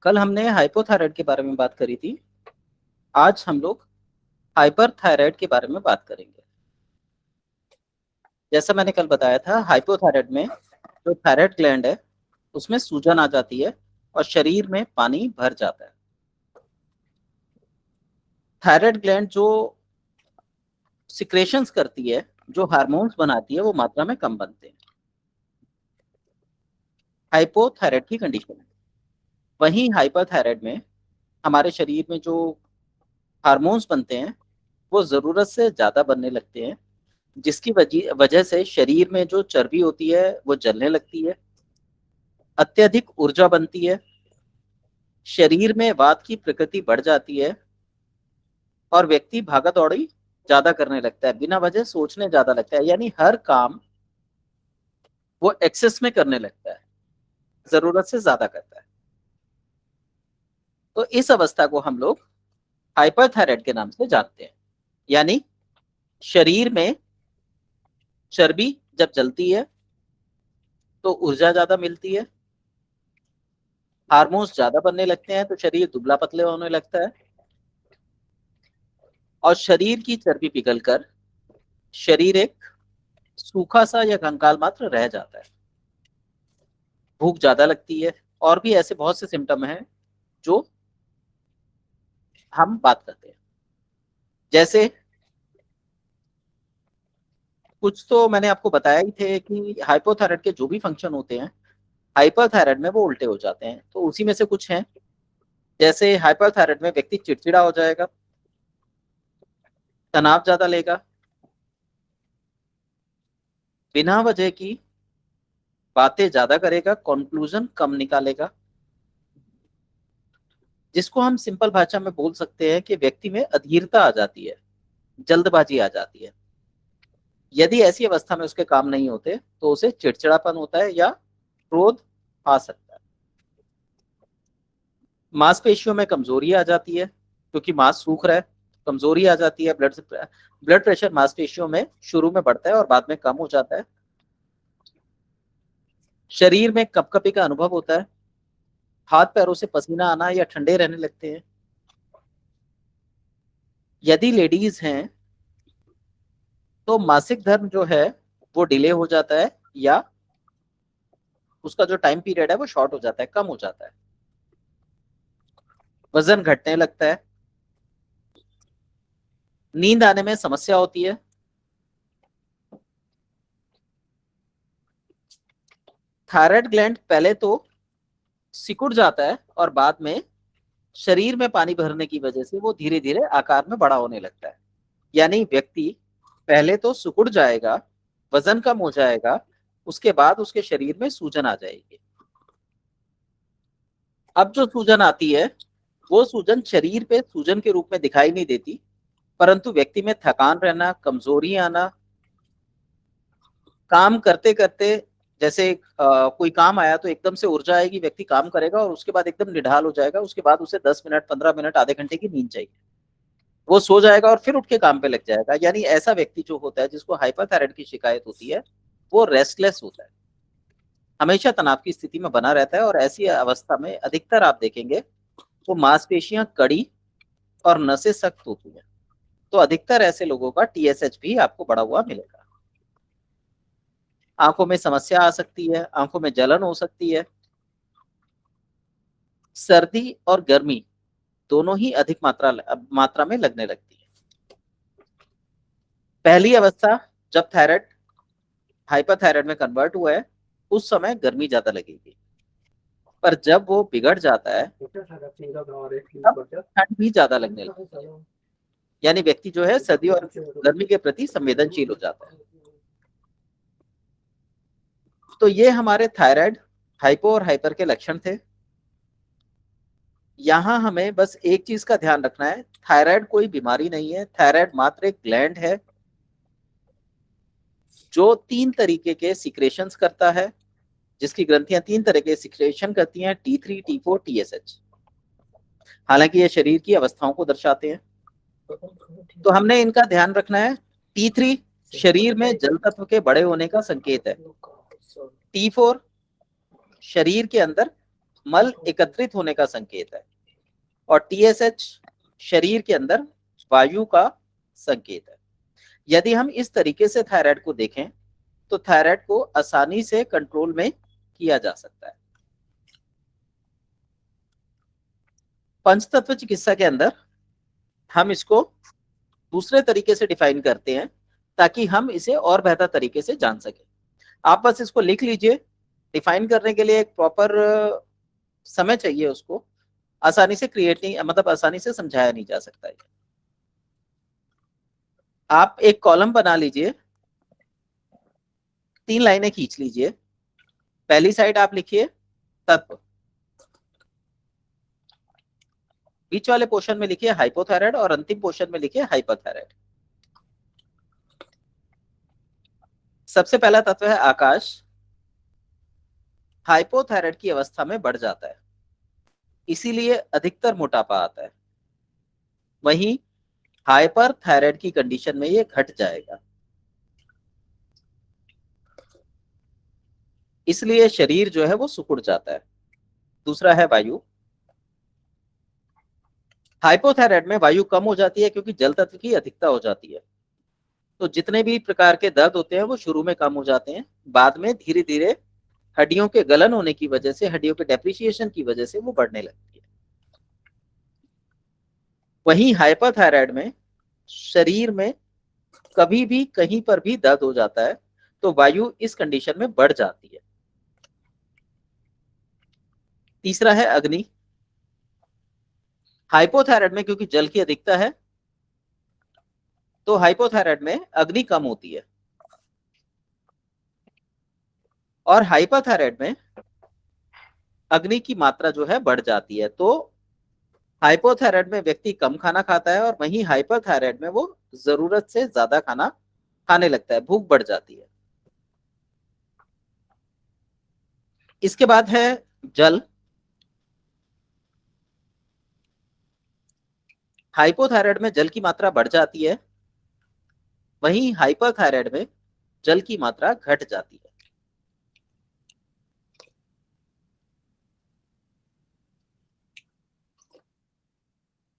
कल हमने हाइपोथायराइड के बारे में बात करी थी। आज हम लोग हाइपरथायराइड के बारे में बात करेंगे। जैसा मैंने कल बताया था, हाइपोथायराइड में जो थायराइड ग्लैंड है उसमें सूजन आ जाती है और शरीर में पानी भर जाता है। थायराइड ग्लैंड जो सिक्रेशंस करती है, जो हार्मोन्स बनाती है, वो मात्रा में कम बनते हैं। हाइपोथायराइड की कंडीशन है। वहीं हाइपरथायराइड में हमारे शरीर में जो हार्मोन्स बनते हैं वो जरूरत से ज्यादा बनने लगते हैं, जिसकी वजह वजह से शरीर में जो चर्बी होती है वो जलने लगती है, अत्यधिक ऊर्जा बनती है, शरीर में वात की प्रकृति बढ़ जाती है और व्यक्ति भागा दौड़ी ज्यादा करने लगता है, बिना वजह सोचने ज्यादा लगता है, यानी हर काम वो एक्सेस में करने लगता है, जरूरत से ज्यादा करता है। तो इस अवस्था को हम लोग हाइपरथायराइड के नाम से जानते हैं। यानी शरीर में चर्बी जब जलती है तो ऊर्जा ज्यादा मिलती है, हार्मोन्स ज्यादा बनने लगते हैं तो शरीर दुबला पतले होने लगता है और शरीर की चर्बी पिघलकर शरीर एक सूखा सा या कंकाल मात्र रह जाता है। भूख ज्यादा लगती है और भी ऐसे बहुत से सिम्टम हैं जो हम बात करते हैं। जैसे कुछ तो मैंने आपको बताया ही थे कि हाइपोथायराइड के जो भी फंक्शन होते हैं हाइपरथायराइड में वो उल्टे हो जाते हैं, तो उसी में से कुछ हैं। जैसे हाइपरथायराइड में व्यक्ति चिड़चिड़ा हो जाएगा, तनाव ज्यादा लेगा, बिना वजह की बातें ज्यादा करेगा, कंक्लूजन कम निकालेगा, जिसको हम सिंपल भाषा में बोल सकते हैं कि व्यक्ति में अधीरता आ जाती है, जल्दबाजी आ जाती है। यदि ऐसी अवस्था में उसके काम नहीं होते तो उसे चिड़चिड़ापन होता है या क्रोध आ सकता है। मांसपेशियों में कमजोरी आ जाती है क्योंकि मांस सूख रहा है, कमजोरी आ जाती है। ब्लड प्रेशर मांसपेशियों में शुरू में बढ़ता है और बाद में कम हो जाता है। शरीर में कपकपी का अनुभव होता है, हाथ पैरों से पसीना आना या ठंडे रहने लगते हैं। यदि लेडीज हैं तो मासिक धर्म जो है वो डिले हो जाता है या उसका जो टाइम पीरियड है वो शॉर्ट हो जाता है, कम हो जाता है। वजन घटने लगता है, नींद आने में समस्या होती है, थायराइड ग्लैंड पहले तो सिकुड़ जाता है और बाद में शरीर में पानी भरने की वजह से वो धीरे धीरे आकार में बड़ा होने लगता है। यानी व्यक्ति पहले तो सिकुड़ जाएगा, वजन कम हो जाएगा, उसके बाद उसके शरीर में सूजन आ जाएगी। अब जो सूजन आती है वो सूजन शरीर पे सूजन के रूप में दिखाई नहीं देती, परंतु व्यक्ति में थकान रहना, कमजोरी आना, काम करते करते जैसे कोई काम आया तो एकदम से ऊर्जा आएगी, व्यक्ति काम करेगा और उसके बाद एकदम निढाल हो जाएगा, उसके बाद उसे 10 मिनट 15 मिनट आधे घंटे की नींद चाहिए, वो सो जाएगा और फिर उठ के काम पे लग जाएगा। यानी ऐसा व्यक्ति जो होता है जिसको हाइपरथायराइड की शिकायत होती है वो रेस्टलेस होता है, हमेशा तनाव की स्थिति में बना रहता है। और ऐसी अवस्था में अधिकतर आप देखेंगे तो मांसपेशियां कड़ी और नसें सख्त होती हैं। तो अधिकतर ऐसे लोगों का टीएसएच भी आपको बढ़ा हुआ मिलेगा। आंखों में समस्या आ सकती है, आंखों में जलन हो सकती है, सर्दी और गर्मी दोनों ही अधिक मात्रा में लगने लगती है। पहली अवस्था जब थायराइड हाइपरथायराइड में कन्वर्ट हुआ है उस समय गर्मी ज्यादा लगेगी, पर जब वो बिगड़ जाता है तब ठंड भी ज्यादा लगने लगती है। यानी व्यक्ति जो है सर्दी और गर्मी के प्रति संवेदनशील हो जाता है। तो ये हमारे थायराइड, हाइपो और हाइपर के लक्षण थे। यहाँ हमें बस एक चीज का ध्यान रखना है, थायराइड कोई बीमारी नहीं है, थायराइड मात्र एक ग्लैंड है जो 3 तरीके के सिक्रेशंस करता है, जिसकी ग्रंथियां 3 तरह के सिक्रेशन करती हैं, T3, T4, TSH। हालांकि ये शरीर की अवस्थाओं को दर्शाते हैं, तो हमने इनका ध्यान रखना है। T3 शरीर में जल तत्व के बड़े होने का संकेत है। T4 शरीर के अंदर मल एकत्रित होने का संकेत है, और TSH शरीर के अंदर वायु का संकेत है। यदि हम इस तरीके से थायराइड को देखें तो थायराइड को आसानी से कंट्रोल में किया जा सकता है। पंचतत्व चिकित्सा के अंदर हम इसको दूसरे तरीके से डिफाइन करते हैं ताकि हम इसे और बेहतर तरीके से जान सकें। आप बस इसको लिख लीजिए। डिफाइन करने के लिए एक प्रॉपर समय चाहिए, उसको आसानी से क्रिएट नहीं, मतलब आसानी से समझाया नहीं जा सकता है। आप एक कॉलम बना लीजिए, 3 लाइनें खींच लीजिए। पहली साइड आप लिखिए तत्व, बीच वाले पोर्शन में लिखिए हाइपोथायराइड, और अंतिम पोर्शन में लिखिए हाइपरथायराइड। सबसे पहला तत्व है आकाश। हाइपोथायराइड की अवस्था में बढ़ जाता है, इसीलिए अधिकतर मोटापा आता है। वहीं हाइपरथायराइड की कंडीशन में ये घट जाएगा, इसलिए शरीर जो है वो सिकुड़ जाता है। दूसरा है वायु। हाइपोथायराइड में वायु कम हो जाती है क्योंकि जल तत्व की अधिकता हो जाती है। तो जितने भी प्रकार के दर्द होते हैं वो शुरू में कम हो जाते हैं, बाद में धीरे धीरे हड्डियों के गलन होने की वजह से, हड्डियों के डेप्रिसिएशन की वजह से वो बढ़ने लगती है। वहीं हाइपरथायराइड में शरीर में कभी भी कहीं पर भी दर्द हो जाता है तो वायु इस कंडीशन में बढ़ जाती है। तीसरा है अग्नि। हाइपोथायराइड में क्योंकि जल की अधिकता है तो हाइपोथायराइड में अग्नि कम होती है, और हाइपरथायराइड में अग्नि की मात्रा जो है बढ़ जाती है। तो हाइपोथायराइड में व्यक्ति कम खाना खाता है, और वहीं हाइपरथायराइड में वो जरूरत से ज्यादा खाना खाने लगता है, भूख बढ़ जाती है। इसके बाद है जल। हाइपोथायराइड में जल की मात्रा बढ़ जाती है, वहीं हाइपरथायराइड में जल की मात्रा घट जाती है।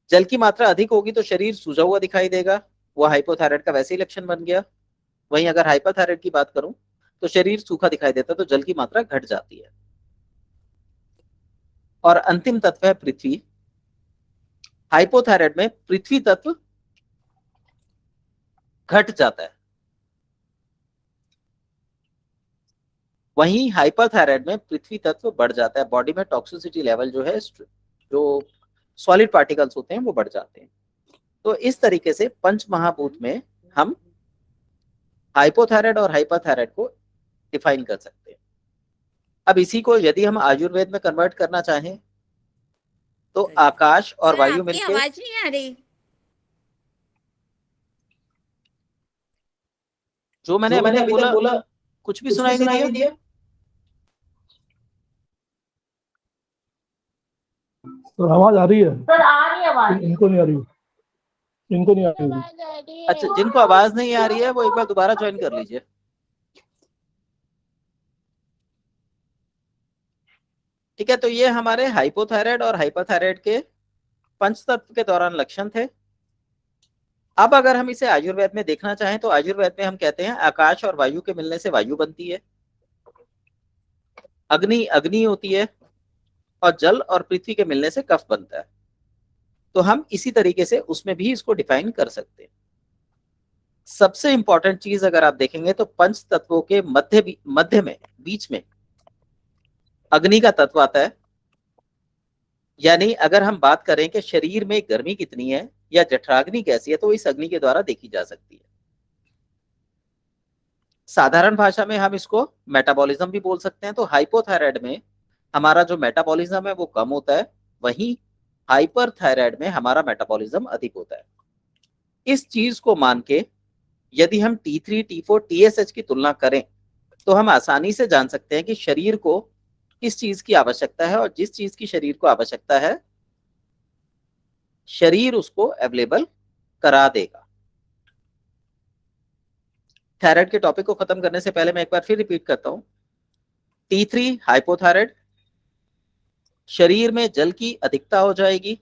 जल की मात्रा अधिक होगी तो शरीर सूजा हुआ दिखाई देगा, वो हाइपोथायराइड का वैसे ही लक्षण बन गया। वहीं अगर हाइपरथायराइड की बात करूं तो शरीर सूखा दिखाई देता है, तो जल की मात्रा घट जाती है। और अंतिम तत्व है पृथ्वी। हाइपोथायराइड में पृथ्वी तत्व घट जाता है, वहीं हाइपरथायराइड में पृथ्वी तत्व बढ़ जाता है। बॉडी में टॉक्सिसिटी लेवल जो है, जो सॉलिड पार्टिकल्स होते हैं वो बढ़ जाते हैं। तो इस तरीके से पंच महाभूत में हम हाइपोथायराइड और हाइपरथायराइड को डिफाइन कर सकते हैं। अब इसी को यदि हम आयुर्वेद में कन्वर्ट करना चाहें तो आकाश और सर वायु आपकी मिलके, आवाज नहीं आ रही। जो मैंने अभी तक बोला कुछ भी कुछ भी सुनाई नहीं सुनाई दिया। नहीं दिया। तो आवाज आ रही है? सर आ रही है आवाज। इनको नहीं आ रही, इनको नहीं आ रही। अच्छा, जिनको आवाज नहीं आ रही है वो एक बार दोबारा ज्वाइन कर लीजिए। ठीक है, तो ये हमारे हाइपोथायराइड और हाइपरथायराइड के पंचतत्व के दौरान लक्षण थे। अब अगर हम इसे आयुर्वेद में देखना चाहें तो आयुर्वेद में हम कहते हैं आकाश और वायु के मिलने से वायु बनती है, अग्नि अग्नि होती है, और जल और पृथ्वी के मिलने से कफ बनता है। तो हम इसी तरीके से उसमें भी इसको डिफाइन कर सकते हैं। सबसे इंपॉर्टेंट चीज अगर आप देखेंगे तो पंच तत्वों के मध्य में, बीच में अग्नि का तत्व आता है। यानी अगर हम बात करें कि शरीर में गर्मी कितनी है या जठराग्नि कैसी है, तो इस अग्नि के द्वारा देखी जा सकती है। साधारण भाषा में हम इसको मेटाबॉलिज्म भी बोल सकते हैं। तो हाइपोथायराइड में हमारा जो मेटाबॉलिज्म है वो कम होता है, वहीं हाइपरथायराइड में हमारा मेटाबॉलिज्म अधिक होता है। इस चीज को मान के यदि हम T3, T4, TSH की तुलना करें तो हम आसानी से जान सकते हैं कि शरीर को किस चीज की आवश्यकता है, और जिस चीज की शरीर को आवश्यकता है शरीर उसको अवेलेबल करा देगा। थायराइड के टॉपिक को खत्म करने से पहले मैं एक बार फिर रिपीट करता हूं। T3 हाइपोथायराइड, शरीर में जल की अधिकता हो जाएगी,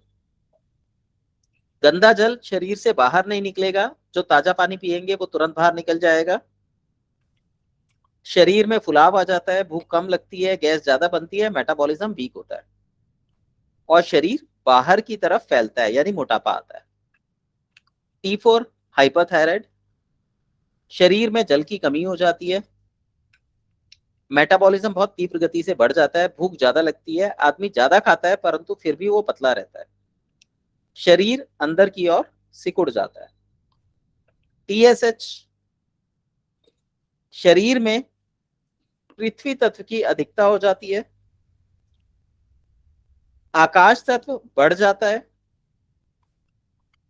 गंदा जल शरीर से बाहर नहीं निकलेगा, जो ताजा पानी पिएंगे वो तुरंत बाहर निकल जाएगा, शरीर में फुलाव आ जाता है, भूख कम लगती है, गैस ज्यादा बनती है, मेटाबॉलिज्म वीक होता है और शरीर बाहर की तरफ फैलता है यानी मोटापा आता है। T4 हाइपरथायराइड, शरीर में जल की कमी हो जाती है, मेटाबॉलिज्म बहुत तीव्र गति से बढ़ जाता है, भूख ज्यादा लगती है, आदमी ज्यादा खाता है परंतु फिर भी वो पतला रहता है, शरीर अंदर की ओर सिकुड़ जाता है। TSH, शरीर में पृथ्वी तत्व की अधिकता हो जाती है, आकाश तत्व बढ़ जाता है,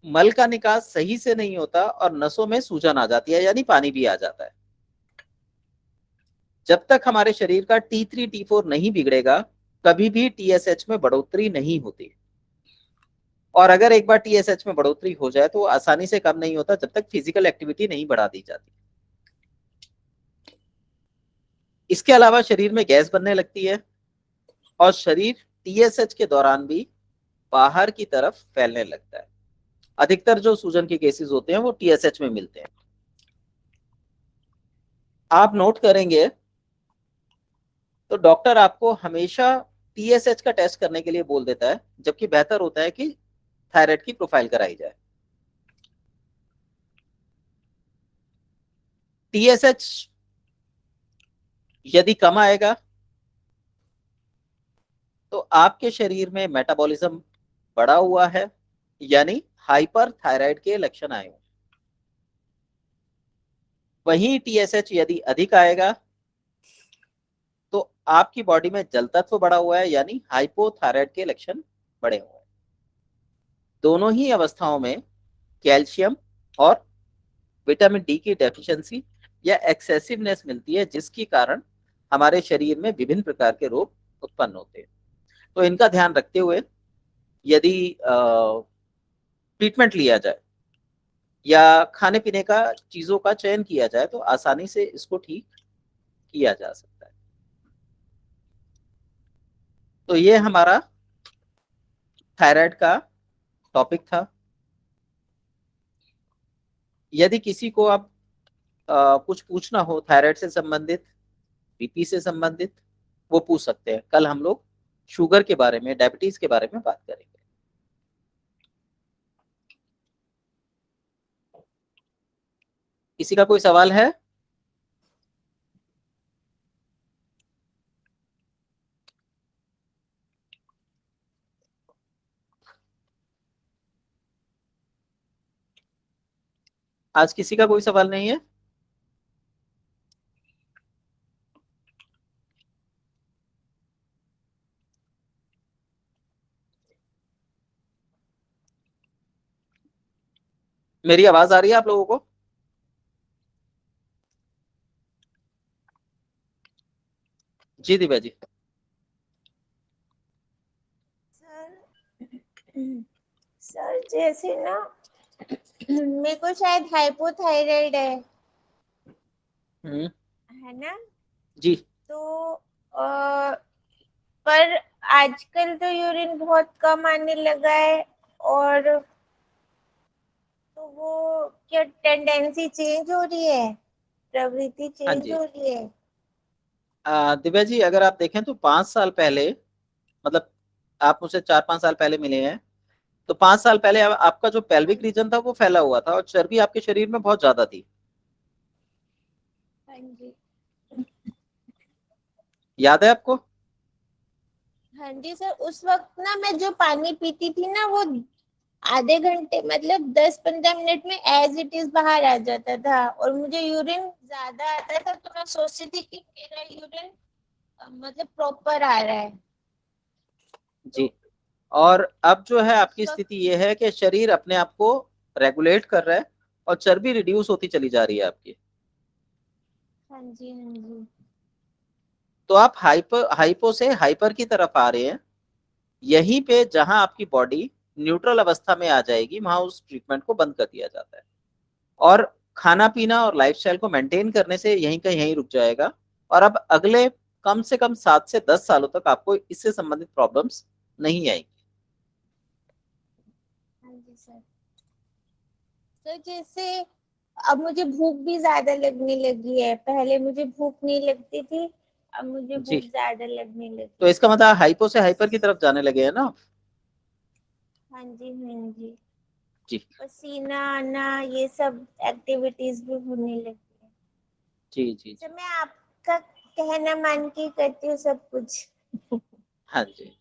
मल का निकास सही से नहीं होता और नसों में सूजन आ जाती है यानी पानी भी आ जाता है। जब तक हमारे शरीर का T3 T4 नहीं बिगड़ेगा कभी भी TSH में बढ़ोतरी नहीं होती, और अगर एक बार TSH में बढ़ोतरी हो जाए तो आसानी से कम नहीं होता जब तक फिजिकल एक्टिविटी नहीं बढ़ा दी जाती। इसके अलावा शरीर में गैस बनने लगती है और शरीर TSH के दौरान भी बाहर की तरफ फैलने लगता है। अधिकतर जो सूजन के केसेस होते हैं वो TSH में मिलते हैं। आप नोट करेंगे तो डॉक्टर आपको हमेशा TSH का टेस्ट करने के लिए बोल देता है, जबकि बेहतर होता है कि थायराइड की प्रोफाइल कराई जाए। TSH यदि कम आएगा तो आपके शरीर में मेटाबॉलिज्म बढ़ा हुआ है यानी हाइपर थायराइड के लक्षण आए। वहीं TSH यदि अधिक आएगा तो आपकी बॉडी में जल तत्व बढ़ा हुआ है यानी हाइपोथायराइड के लक्षण बढ़े हुए हैं। दोनों ही अवस्थाओं में कैल्शियम और विटामिन डी की डेफिशिएंसी या एक्सेसिवनेस मिलती है, जिसके कारण हमारे शरीर में विभिन्न प्रकार के रोग उत्पन्न होते हैं। तो इनका ध्यान रखते हुए यदि ट्रीटमेंट लिया जाए या खाने पीने का चीजों का चयन किया जाए तो आसानी से इसको ठीक किया जा सकता है। तो ये हमारा थायराइड का टॉपिक था। यदि किसी को आप कुछ पूछना हो थायराइड से संबंधित, बीपी से संबंधित, वो पूछ सकते हैं। कल हम लोग शुगर के बारे में, डायबिटीज के बारे में बात करेंगे। किसी का कोई सवाल है? आज किसी का कोई सवाल नहीं है? मेरी आवाज आ रही है आप लोगों को? जी दिव्या जी। सर जैसे ना मेरे को शायद हाइपोथायराइड है ना? जी। तो पर आजकल तो यूरिन बहुत कम आने लगा है, और तो वो क्या टेंडेंसी चेंज हो रही है, प्रवृत्ति हाँ चेंज जी। हो रही है? दिव्या जी, अगर आप देखें तो 5 साल पहले, मतलब आप मुझसे 4-5 साल पहले मिले हैं, तो 5 साल पहले आपका जो पेल्विक रीजन था वो फैला हुआ था और चर्बी आपके शरीर में बहुत ज्यादा थी। हाँ जी। याद है आपको? हाँ जी सर, उस वक्त ना मैं जो पानी पीती थी ना वो आधे घंटे मतलब 10-15 मिनट में एज इट इज बाहर आ जाता था, और मुझे यूरिन ज्यादा आता था, तो मैं सोचती थी कि मेरा यूरिन मतलब प्रॉपर आ रहा है। जी। और अब जो है उस आपकी वक्त स्थिति ये है कि शरीर अपने आप को रेगुलेट कर रहा है और चर्बी रिड्यूस होती चली जा रही है आपकी। हाँ जी हाँ जी। तो आप हाइपो से हाइपर की तरफ आ रहे हैं। यहीं पे जहां आपकी बॉडी न्यूट्रल अवस्था में आ जाएगी वहां उस ट्रीटमेंट को बंद कर दिया जाता है और खाना पीना और लाइफस्टाइल को मेंटेन करने से यहीं का यहीं रुक जाएगा। और अब अगले कम से कम 7 से 10 सालों तक आपको इससे संबंधित प्रॉब्लम्स नहीं आएंगी। हाँ जी सर। तो जैसे अब मुझे भूख भी ज्यादा लगने लगी है, पहले मुझे भूख नहीं लगती थी, अब मुझे जी। भूख ज्यादा लगने लगी। तो इसका मतलब हाइपो से हाइपर की तरफ जाने लगे हैं ना। हाँ जी हाँ जी। जी पसीना आना ये सब एक्टिविटीज भी होने लगी है। जी जी तो जी। मैं आपका कहना मान के करती हूँ सब कुछ। हाँ जी,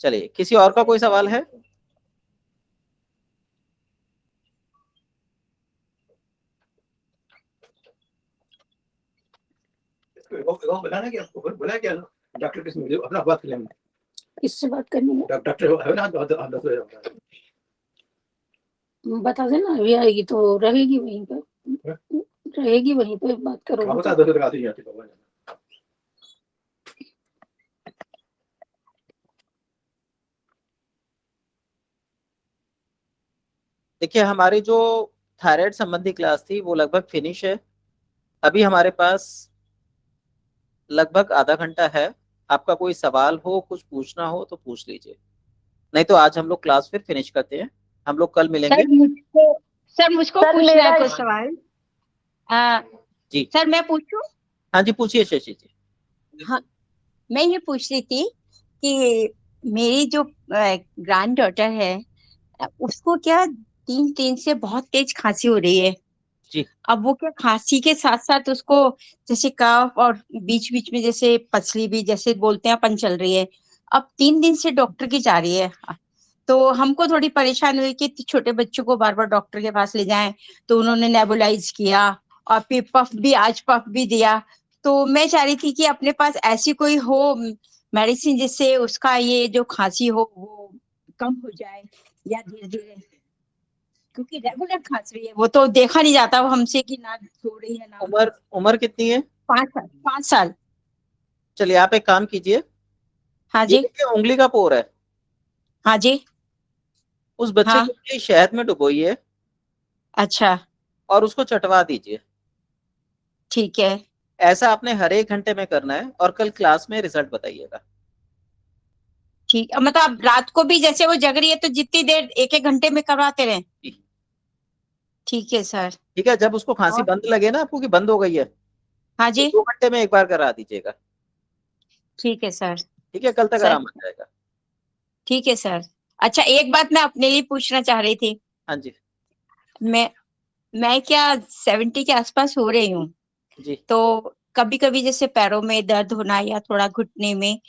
चलिए किसी और का कोई सवाल है? बोला ना कि आपको बोला क्या डॉक्टर किसने मुझे अपना बात कर लेंगे, किससे बात करनी है? डॉक्टर है ना, बता देना, अभी आएगी तो रहेगी वहीं पे, रहेगी वहीं पे, बात करो। बता दो तो आती जाती है। देखिए हमारी जो थायराइड संबंधी क्लास थी वो लगभग फिनिश है। अभी हमारे पास लगभग आधा घंटा है। आपका कोई सवाल हो, कुछ पूछना हो तो पूछ लीजिए, नहीं तो आज हम लोग क्लास फिर फिनिश करते हैं। हम लोग कल मिलेंगे। सर मुझको पूछना है कुछ सवाल। जी सर मैं पूछूं? हाँ जी, पूछिए शशि जी। हाँ, मैं ये पूछ रही थी कि मेरी जो ग्रैंड डॉटर है, उसको क्या 3 दिन से बहुत तेज खांसी हो रही है। जी अब वो क्या खांसी के साथ साथ उसको जैसे कफ और बीच बीच में जैसे पसली भी जैसे बोलते हैं अपन चल रही है। अब 3 दिन से डॉक्टर की जा रही है। तो हमको थोड़ी परेशानी हुई कि छोटे बच्चों को बार बार डॉक्टर के पास ले जाएं, तो उन्होंने नेबुलाइज किया और फिर पफ भी दिया। तो मैं चाह रही थी कि अपने पास ऐसी कोई हो मेडिसिन जिससे उसका ये जो खांसी हो वो कम हो जाए या धीरे धीरे, क्योंकि रेगुलर खांस रही है, वो तो देखा नहीं जाता वो हमसे कि ना सो रही है ना। उम्र उम्र कितनी है? 5 साल 5 साल। चलिए आप एक काम कीजिए, हाँ ये जी। देखिए उंगली का पोर है, हाँ जी। उस बच्चे हाँ। की उंगली शहद में डुबोइए अच्छा। और उसको चटवा दीजिए। ठीक है। ऐसा आपने हर 1 घंटे में करना है और कल क्लास में रिजल्ट बताइएगा। ठीक, मतलब अब रात को भी जैसे वो जग रही है तो जितनी देर 1-1 घंटे में करवाते रहे। जी, ठीक है सर। ठीक है, जब उसको खांसी और बंद लगे ना आपको कि बंद हो गई है, हाँ तो जी। 2 घंटे में एक बार करा दीजिएगा। ठीक है सर। ठीक है, कल तक सर आराम आ जाएगा। ठीक है सर। अच्छा, एक बात मैं अपने लिए पूछना चाह रही थी। हाँ जी मैं मैं क्या 70 के आसपास हो रही हूँ, जी। तो कभी कभी जैसे पैरों में दर्द होना या थोड़ा घुटने में,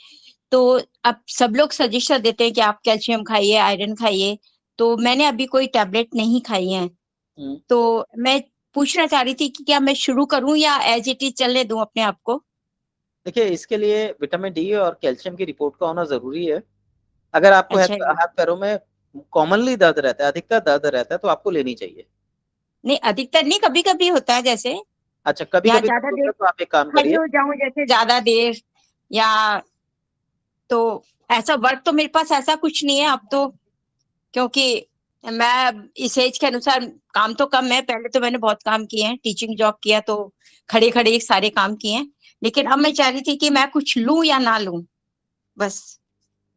तो अब सब लोग सजेशन देते हैं कि आप कैल्शियम खाइए, आयरन खाइए। तो मैंने अभी कोई टैबलेट नहीं खाई है। हम्म। तो मैं पूछना चाह रही थी कि क्या मैं शुरू करूं या एज इट इज चलने दूं अपने आप को? देखिए इसके लिए विटामिन डी और कैल्शियम की रिपोर्ट का होना जरूरी है। अगर आपको अच्छा जी। हाथ पैरों में कॉमनली दर्द रहता है, अधिकतर दर्द रहता है, तो आपको लेनी चाहिए। नहीं, अधिकतर नहीं, कभी कभी होता है जैसे, अच्छा, कभी या कभी ज्यादा दर्द होता देर है तो आप एक काम खड़ी करिए। हो जाऊं जैसे ज्यादा देर, या तो ऐसा वर्क तो मेरे पास ऐसा कुछ नहीं है अब तो, क्योंकि मैं इस एज के अनुसार काम तो कम है। पहले तो मैंने बहुत काम किए हैं, टीचिंग जॉब किया तो खड़े खड़े सारे काम किए हैं। लेकिन अब मैं चाह रही थी कि मैं कुछ लूं या ना लूं, बस।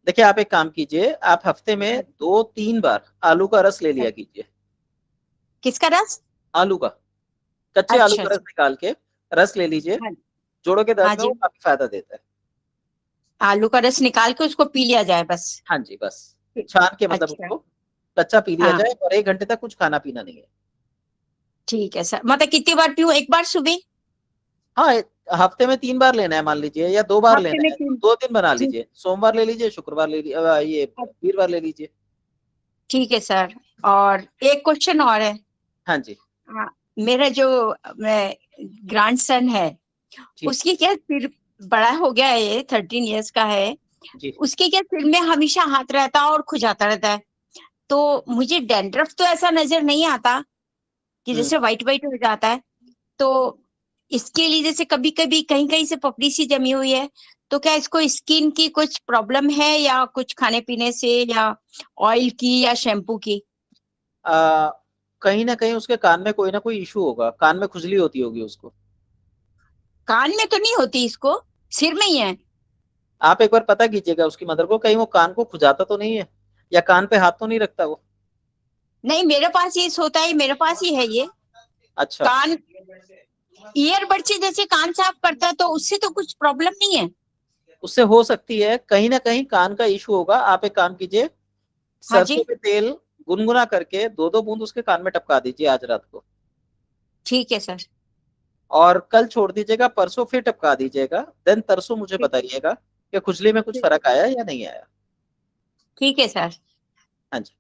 देखिए आप एक काम कीजिए, आप हफ्ते में 2-3 बार आलू का रस ले लिया कीजिए। किसका रस? आलू का, कच्चे आलू अच्छा का रस अच्छा। निकाल के रस ले लीजिए। हाँ। जोड़ों के हाँ दर्द में वो जी। काफी फायदा देता है। आलू का रस निकाल के उसको पी लिया जाए बस? हाँ जी, बस छान के, मतलब अच्छा। उसको कच्चा पी लिया हाँ जाए और 1 घंटे तक कुछ खाना पीना नहीं है। ठीक है सर। मतलब कितनी बार पीऊं? एक बार सुबह? हाँ, हफ्ते में 3 बार लेना है मान लीजिए, या 2 बार हफ्ते लेना में है, 3? 2 दिन बना ठीक। लीजिए, सोमवार ले लीजिए, शुक्रवार ले लीजिए, ये वीरवार ले लीजिए। ठीक है सर। और एक क्वेश्चन और है। हाँ जी हाँ, मेरा जो ग्रैंड सन है, जी उसकी क्या सिर बड़ा हो गया है, ये 13 इयर्स का है। जी। उसके क्या सिर में हमेशा हाथ रहता है और खुजाता रहता है। तो मुझे डैंड्रफ तो ऐसा नजर नहीं आता कि हम्म। जैसे व्हाइट व्हाइट हो जाता है। तो इसके लिए जैसे कभी कभी कहीं कहीं से पपड़ी सी जमी हुई है, तो क्या इसको स्किन की कुछ प्रॉब्लम है या कुछ खाने पीने से या ऑयल की या शैम्पू की? आ, कहीं ना कहीं उसके कान में कोई ना कोई इशू होगा, कान में खुजली होती होगी उसको। कान में तो नहीं होती इसको। सिर में ही है। आप एक बार पता कीजिएगा उसकी मदर को, कहीं वो कान को खुजाता तो नहीं है, या कान पे हाथ तो नहीं रखता वो। नहीं, मेरे पास ये सोता है, मेरे पास ही है ये। अच्छा, कान, ईयरबड से जैसे कान साफ करता है, तो उससे तो कुछ प्रॉब्लम नहीं है। उससे हो सकती है कहीं ना कहीं कान का इशू होगा। आप एक काम कीजिए, हाँ सरसों जी, के तेल गुनगुना करके 2-2 बूंद उसके कान में टपका दीजिए आज रात को, ठीक है सर। और कल छोड़ दीजिएगा, परसों फिर टपका दीजिएगा, देन तरसों मुझे ठीक बताइएगा कि खुजली में कुछ ठीक फर्क आया या नहीं आया। ठीक है सर। हाँ जी,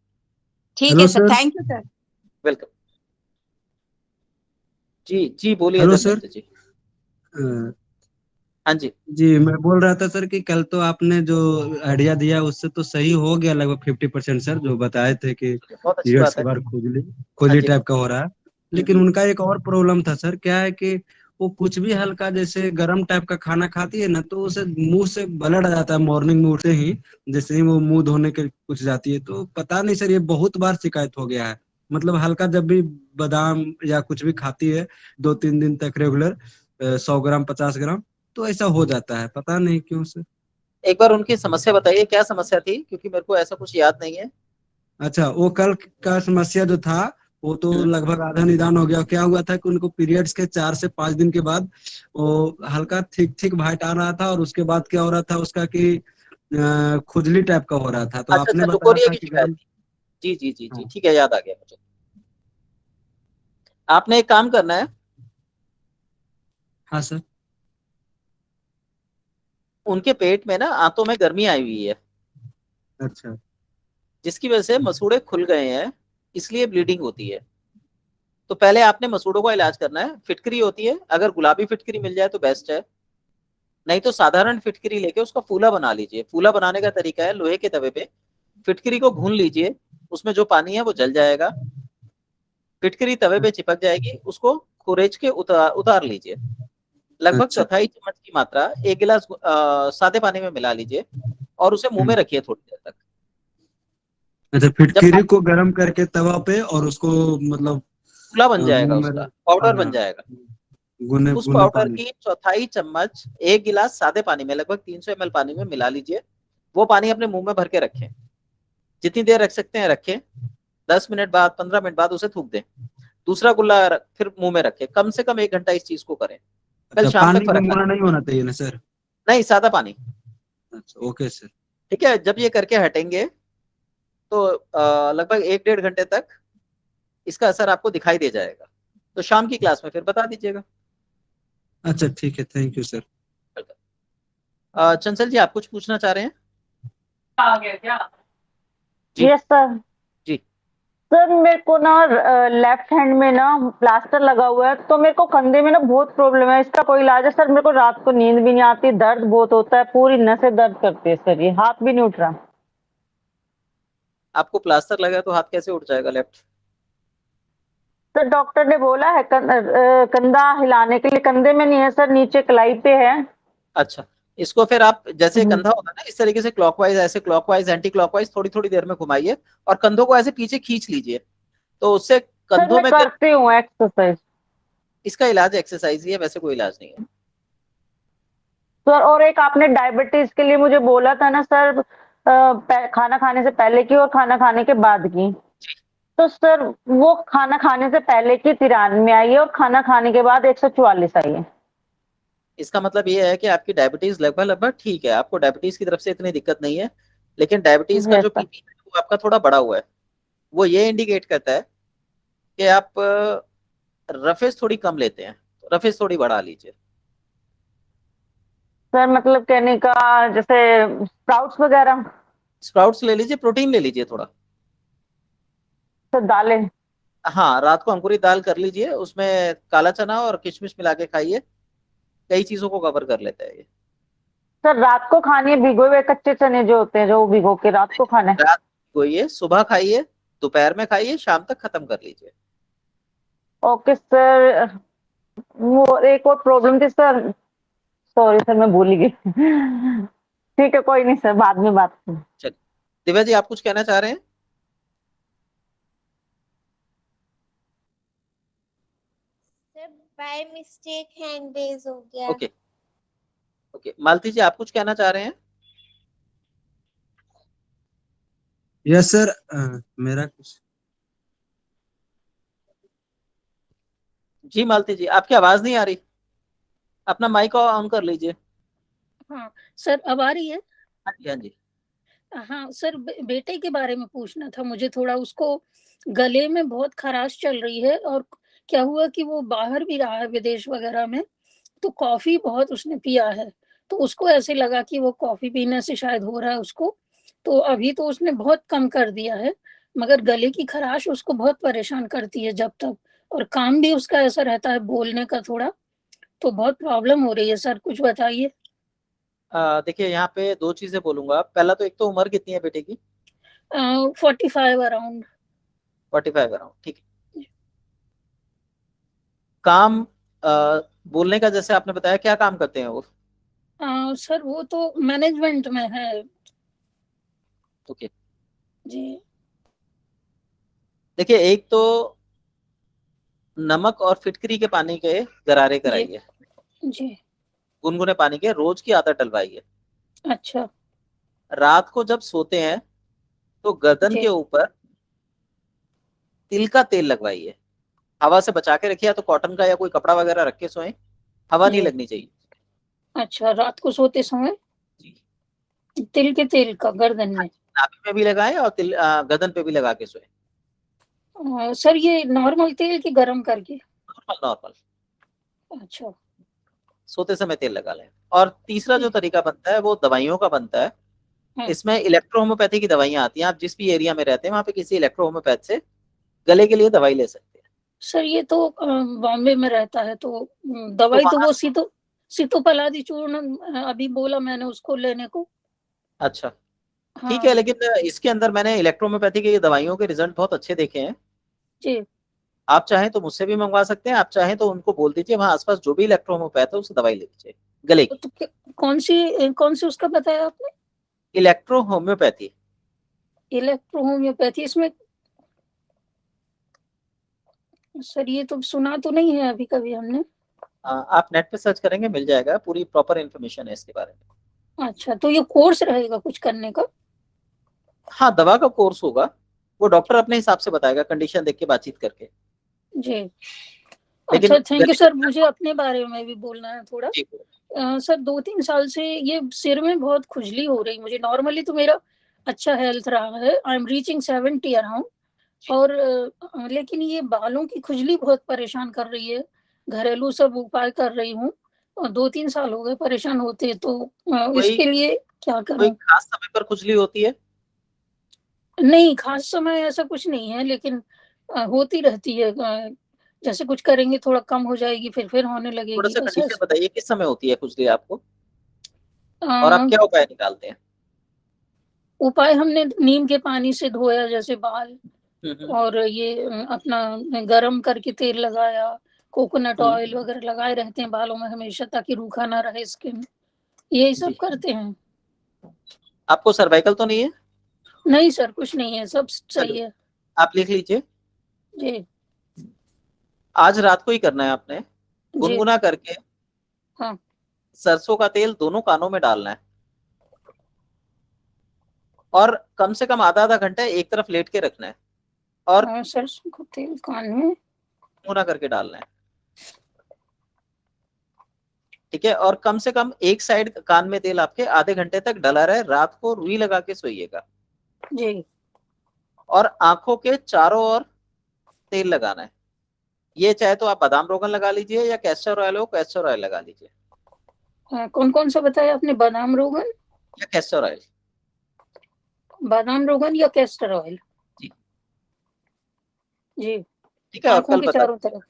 ठीक हेलो है sir, sir. Thank you sir. Welcome. जी जी, बोलिए हेलो सर। धर्मेंद्र जी। अ, हाँ जी, जी मैं बोल रहा था सर कि कल तो आपने जो आइडिया दिया उससे तो सही हो गया लगभग 50% सर, जो बताए थे कि बहुत अच्छी पीरियड्स बात के है। बाद खुजली हाँ खुजली जी। टाइप का हो रहा है। लेकिन हम्म। उनका एक और प्रॉब्लम था सर, क्या है कि वो कुछ भी हल्का जैसे गर्म टाइप का खाना खाती है ना, तो उसे मुंह से ब्लड आ जाता है मॉर्निंग में उठते ही। जैसे ही वो मुंह धोने के कुछ जाती है, तो पता नहीं सर, ये बहुत बार शिकायत हो गया है। मतलब हल्का जब भी बादाम या कुछ भी खाती है 2-3 दिन तक रेगुलर, 100 ग्राम 50 ग्राम, तो ऐसा हो जाता है, पता नहीं क्यों सर। एक बार उनकी समस्या बताइए, क्या समस्या थी, क्योंकि मेरे को ऐसा कुछ याद नहीं है। अच्छा, वो कल का समस्या जो था वो तो हम्म। लगभग आधा निदान हो गया। क्या हुआ था कि उनको पीरियड्स के 4 से 5 दिन के बाद वो हल्का ठीक ठीक वाइट आ रहा था, और उसके बाद क्या हो रहा था उसका कि खुजली टाइप का हो रहा था, तो अच्छा आपने अच्छा, बताया लुकोरिया था की कि शिकायत गर्म। थी। जी जी जी जी, हाँ। ठीक है, याद आ गया मुझे। आपने एक काम करना है, हाँ सर। उनके पेट में ना आंतों में गर्मी आई हुई है, अच्छा। जिसकी वजह से मसूड़े खुल गए हैं, इसलिए ब्लीडिंग होती है। तो पहले आपने मसूड़ों का इलाज करना है। फिटकरी होती है, अगर गुलाबी फिटकरी मिल जाए तो बेस्ट है, नहीं तो साधारण फिटकरी लेके उसका फूला बना लीजिए। फूला बनाने का तरीका है, लोहे के तवे पे फिटकरी को भून लीजिए, उसमें जो पानी है वो जल जाएगा, फिटकरी तवे पे चिपक जाएगी, उसको खुरेच के उतार लीजिए। लगभग अच्छा। चौथाई चम्मच की मात्रा 1 गिलास सादे पानी में मिला लीजिए, और उसे मुंह में हम्म। रखिए थोड़ी देर तक। अच्छा, जब फिटकिरी को गर्म करके तवा पे और उसको मतलब फूला बन जाएगा, मुंह में उसका पाउडर बन हाँ, जाएगा। गुने उस गुने पाउडर पानी। की चौथाई चम्मच 1 गिलास सादे पानी में, लगभग 300 ml पानी में मिला लीजिए। वो पानी अपने मुंह में भर के रखें, जितनी देर रख सकते हैं रखें। 10 मिनट बाद, 15 मिनट बाद उसे थूक दें। दूसरा गुल्ला फिर मुंह में रखें। कम से कम 1 घंटा इस चीज को करें, कल अच्छा, शाम तक पानी फर्क आ गुनगुना नहीं होना चाहिए ना सर? नहीं, सादा पानी। अच्छा, ओके सर। ठीक है, जब ये करके हटेंगे तो लगभग 1-1.5 घंटे तक इसका असर आपको दिखाई दे जाएगा। तो शाम की क्लास में फिर बता दीजिएगा। अच्छा ठीक है, थैंक यू सर। चंचल जी, आप कुछ पूछना चाह रहे हैं? आ गया क्या? जी यस सर। जी। सर मेरे को ना लेफ्ट हैंड में ना प्लास्टर लगा हुआ है, तो मेरे को कंधे में ना बहुत प्रॉब्लम है। इसका कोई इलाज है सर? मेरे को रात को नींद भी नहीं आती, दर्द बहुत होता है, पूरी नसें दर्द करती है सर, ये हाथ भी नहीं उठ रहा। आपको प्लास्टर लगा है तो हाथ कैसे उठ जाएगा लेफ्ट? सर डॉक्टर ने बोला है कंधा हिलाने के लिए, कंधे में नहीं है सर, नीचे कलाई पे है। अच्छा, इसको फिर आप जैसे हम्म। कंधा होगा ना, इस तरीके से क्लॉकवाइज, ऐसे क्लॉकवाइज एंटी क्लॉकवाइज थोड़ी थोड़ी देर में घुमाइए, और कंधों को ऐसे पीछे खींच लीजिए, तो उससे सर कंधों मैं में करती हूँ एक्सरसाइज। इसका इलाज एक्सरसाइज ही है, वैसे कोई इलाज नहीं है। सर और एक आपने डायबिटीज के लिए मुझे बोला था ना सर, खाना खाने से पहले की और खाना खाने के बाद की। तो सर वो खाना खाने से पहले की 93 आई है और खाना खाने के बाद 144 आई है। इसका मतलब ये है कि आपकी डायबिटीज लगभग लगभग ठीक है, आपको डायबिटीज की तरफ से इतनी दिक्कत नहीं है, लेकिन डायबिटीज का यस जो सर। बीपी है वो आपका थोड़ा बढ़ा हुआ है। वो ये इंडिकेट करता है कि आप रफेज थोड़ी कम लेते हैं, तो रफेज थोड़ी बढ़ा लीजिए। सर मतलब कहने का जैसे स्प्राउट्स वगैरह। स्प्राउट्स ले लीजिए, प्रोटीन ले लीजिए थोड़ा। सर दालें। हाँ, रात को अंकुरित दाल कर लीजिए, उसमें काला चना और किशमिश मिला के खाइए, कई चीजों को कवर कर लेता है ये। सर रात को खानी है भिगोए हुए कच्चे चने जो होते हैं, जो वो भिगो के रात को खाना है। रात को ये सुबह खाइए, दोपहर में खाइए, शाम तक खत्म कर लीजिए। Okay sir. वो एक और प्रॉब्लम थी सर, सॉरी सर मैं भूल ही गई। ठीक है कोई नहीं सर, बाद में बात करें। चलिए, दिव्या जी, आप कुछ कहना चाह रहे हैं? Sir by mistake hand raise हो गया। ओके ओके, मालती जी आप कुछ कहना चाह रहे हैं? यस सर, मेरा कुछ जी मालती जी, आपकी आवाज नहीं आ रही, अपना माइक ऑन कर लीजिए। हाँ सर, अब आ रही है? हाँ जी, हाँ जी। हाँ सर, बेटे के बारे में पूछना था मुझे थोड़ा। उसको गले में बहुत खराश चल रही है, और क्या हुआ कि वो बाहर भी रहा है विदेश वगैरह में, तो कॉफी बहुत उसने पिया है, तो उसको ऐसे लगा कि वो कॉफी पीने से शायद हो रहा है उसको। तो अभी तो उसने बहुत कम कर दिया है, मगर गले की खराश उसको बहुत परेशान करती है जब तक, और काम भी उसका ऐसा रहता है बोलने का थोड़ा, तो बहुत प्रॉब्लम हो रही है सर, कुछ बताइए। देखिए यहाँ पे दो चीजें बोलूंगा। पहला तो एक तो उम्र कितनी है बेटे की? 45 अराउंड। 45 अराउंड, ठीक है। काम बोलने का जैसे आपने बताया, क्या काम करते हैं वो? सर वो तो मैनेजमेंट में है ओके, जी। देखिए एक तो नमक और फिटकरी के पानी के गरारे जी कराइए, जी। गुनगुने पानी के रोज की आदत डलवाइए। अच्छा। रात को जब सोते हैं तो गर्दन जी के ऊपर तिल का तेल लगवाइए, हवा से बचा के रखिए, या तो कॉटन का या कोई कपड़ा वगैरह रख के सोएं, हवा नहीं जी। लगनी चाहिए। अच्छा, रात को सोते समय जी, तिल के तेल का गर्दन में? नाभि में भी लगाएं और गर्दन पे भी लगा के सोएं। सर ये नॉर्मल तेल की गरम करके? नॉर्मल नॉर्मल, अच्छा। सोते समय तेल लगा लें। और तीसरा जो जी। तरीका बनता है वो दवाइयों का बनता है। हाँ इसमें इलेक्ट्रो होम्योपैथी की दवाइयां आती हैं, आप जिस भी एरिया में रहते हैं वहां पे किसी इलेक्ट्रो होम्योपैथ से गले के लिए दवाई ले सकते हैं। सर, ये तो बॉम्बे में रहता है, तो तो दवाई तो वहां, वो सितोपलादी चूर्ण अभी बोला मैंने उसको लेने को। अच्छा ठीक है, हाँ लेकिन इसके अंदर मैंने इलेक्ट्रो होम्योपैथी की दवाइयों के रिजल्ट बहुत अच्छे देखे हैं। जी। आप चाहें तो मुझसे भी मंगवा सकते हैं, आप चाहें तो उनको बोल दीजिए वहां आसपास जो भी इलेक्ट्रो होम्योपैथ है उससे दवाई ले लीजिए गले की। तो कौन सी उसका बताया आपने? Electro homeopathy. इलेक्ट्रो होम्योपैथी इसमें? सर ये तो सुना तो नहीं है अभी कभी हमने। आप नेट पे सर्च करेंगे मिल जाएगा, पूरी प्रॉपर इन्फॉर्मेशन है इसके बारे में। अच्छा, तो ये कोर्स रहेगा कुछ करने का? हाँ, दवा का कोर्स होगा, वो डॉक्टर अपने हिसाब से बताएगा, कंडीशन देख के बातचीत करके। जी। लेकिन अच्छा, थैंक यू गले सर। मुझे अपने बारे में भी बोलना है थोड़ा। की, सर 2-3 साल से ये सिर में बहुत खुजली हो रही मुझे। नॉर्मली तो मेरा अच्छा हेल्थ रहा है, आई एम रीचिंग 70 अराउंड, और लेकिन ये बालों की खुजली बहुत परेशान कर रही है। घरेलू सब उपाय कर रही हूँ, और 2-3 साल हो गए परेशान होते, तो कोई इसके लिए क्या कोई करूँ? खास समय पर खुजली होती है? नहीं, खास समय ऐसा कुछ नहीं है, लेकिन होती रहती है। जैसे कुछ करेंगे थोड़ा कम हो जाएगी, फिर होने थोड़ा लगेगी, सा बस कंडीशन ऐसे। बताइए किस समय होती है खुजली आपको, अ, और आप क्या उपाय निकालते हैं? उपाय हमने नीम के पानी से धोया जैसे बाल, हम्म और ये अपना गरम करके तेल लगाया, कोकोनट ऑयल हम्म, वगैरह लगाए रहते हैं बालों में हमेशा, ताकि रूखा ना रहे स्किन। यही सब जी। करते हैं। आपको सर्वाइकल तो नहीं है? नहीं सर, कुछ नहीं है, सब सही चलो, है। आप लिख लीजिए। जी। आज रात को ही करना है आपने, जी। गुनगुना करके हाँ। सरसों का तेल दोनों कानों में डालना है, और कम से कम आधा आधा घंटा एक तरफ लेट के रखना है, और हाँ, सरसों का तेल कान में। गुनगुना करके डालना है। ठीक है, और कम से कम एक साइड कान में तेल आपके आधे घंटे तक डला रहे। रात को रुई लगा के सोइएगा, जी। और आंखों के चारों ओर तेल लगाना है। ये चाहे तो आप बादाम रोगन लगा लीजिए, या कैस्टर ऑयल हो कैस्टर ऑयल लगा लीजिए, कौन कौन सा बताया आपने? बादाम रोगन? या कैस्टर ऑयल। बादाम रोगन या कैस्टर ऑयल? जी, जी। ठीक है, और आंखों कल के बता, चारों तरफ?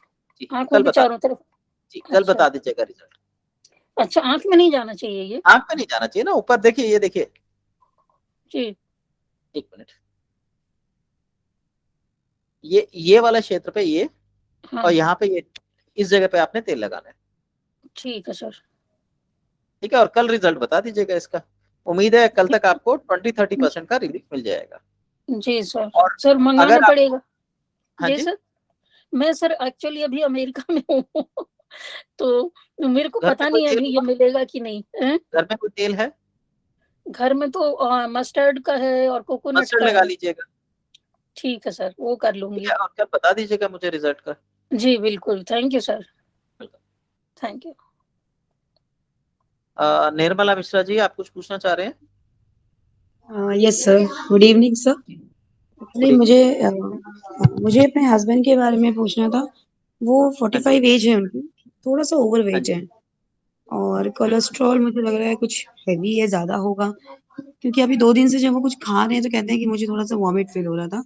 जी आंखों कल के बता, चारों तरफ? जी कल अच्छा। बता दीजिएगा रिजल्ट। अच्छा, आंख में नहीं जाना चाहिए ये? आंख पे नहीं जाना चाहिए ना, ऊपर देखिए, ये देखिए, जी। एक मिनट, ये वाला क्षेत्र पे ये, और हाँ। यहाँ पे ये, इस जगह पे आपने तेल लगाना है। ठीक है सर। ठीक है, और कल रिजल्ट बता दीजिएगा इसका। उम्मीद है कल तक आपको 20-30% का रिलीफ मिल जाएगा। जी सर। और सर मंगाना अगर आप, पड़ेगा? हाँ जी जी, सर। मैं सर एक्चुअली अभी अमेरिका में हूँ तो मेरे को घर में पता कोई नहीं तेल अभी ये होगा? मिलेगा कि नहीं हैं? घर में कोई तेल है? घर में तो मस्टर्ड का है और कोकोनट मस्टर्ड का लगा है। लीजिएगा, ठीक है सर, वो कर ठीक लूँगी। है? और कल बता दीजिएगा मुझे रिजल्ट का। जी, बिल्कुल। Thank you sir, welcome. Thank you. Nirmala Mishra ji, आप कुछ पूछना चाह रहे हैं? Yes sir, good evening sir. Actually good evening. मुझे अपने हस्बैंड के बारे में पूछना था। वो हाँ जी, 45 एज है उनकी, थोड़ा सा ओवर हाँ वेट जी। है और कोलेस्ट्रॉल मुझे लग रहा है कुछ हैवी है, ज़्यादा होगा। क्योंकि अभी 2 दिन से जब वो कुछ खा रहे हैं तो कहते हैं कि मुझे थोड़ा-सा वॉमिट फ़ील हो रहा था।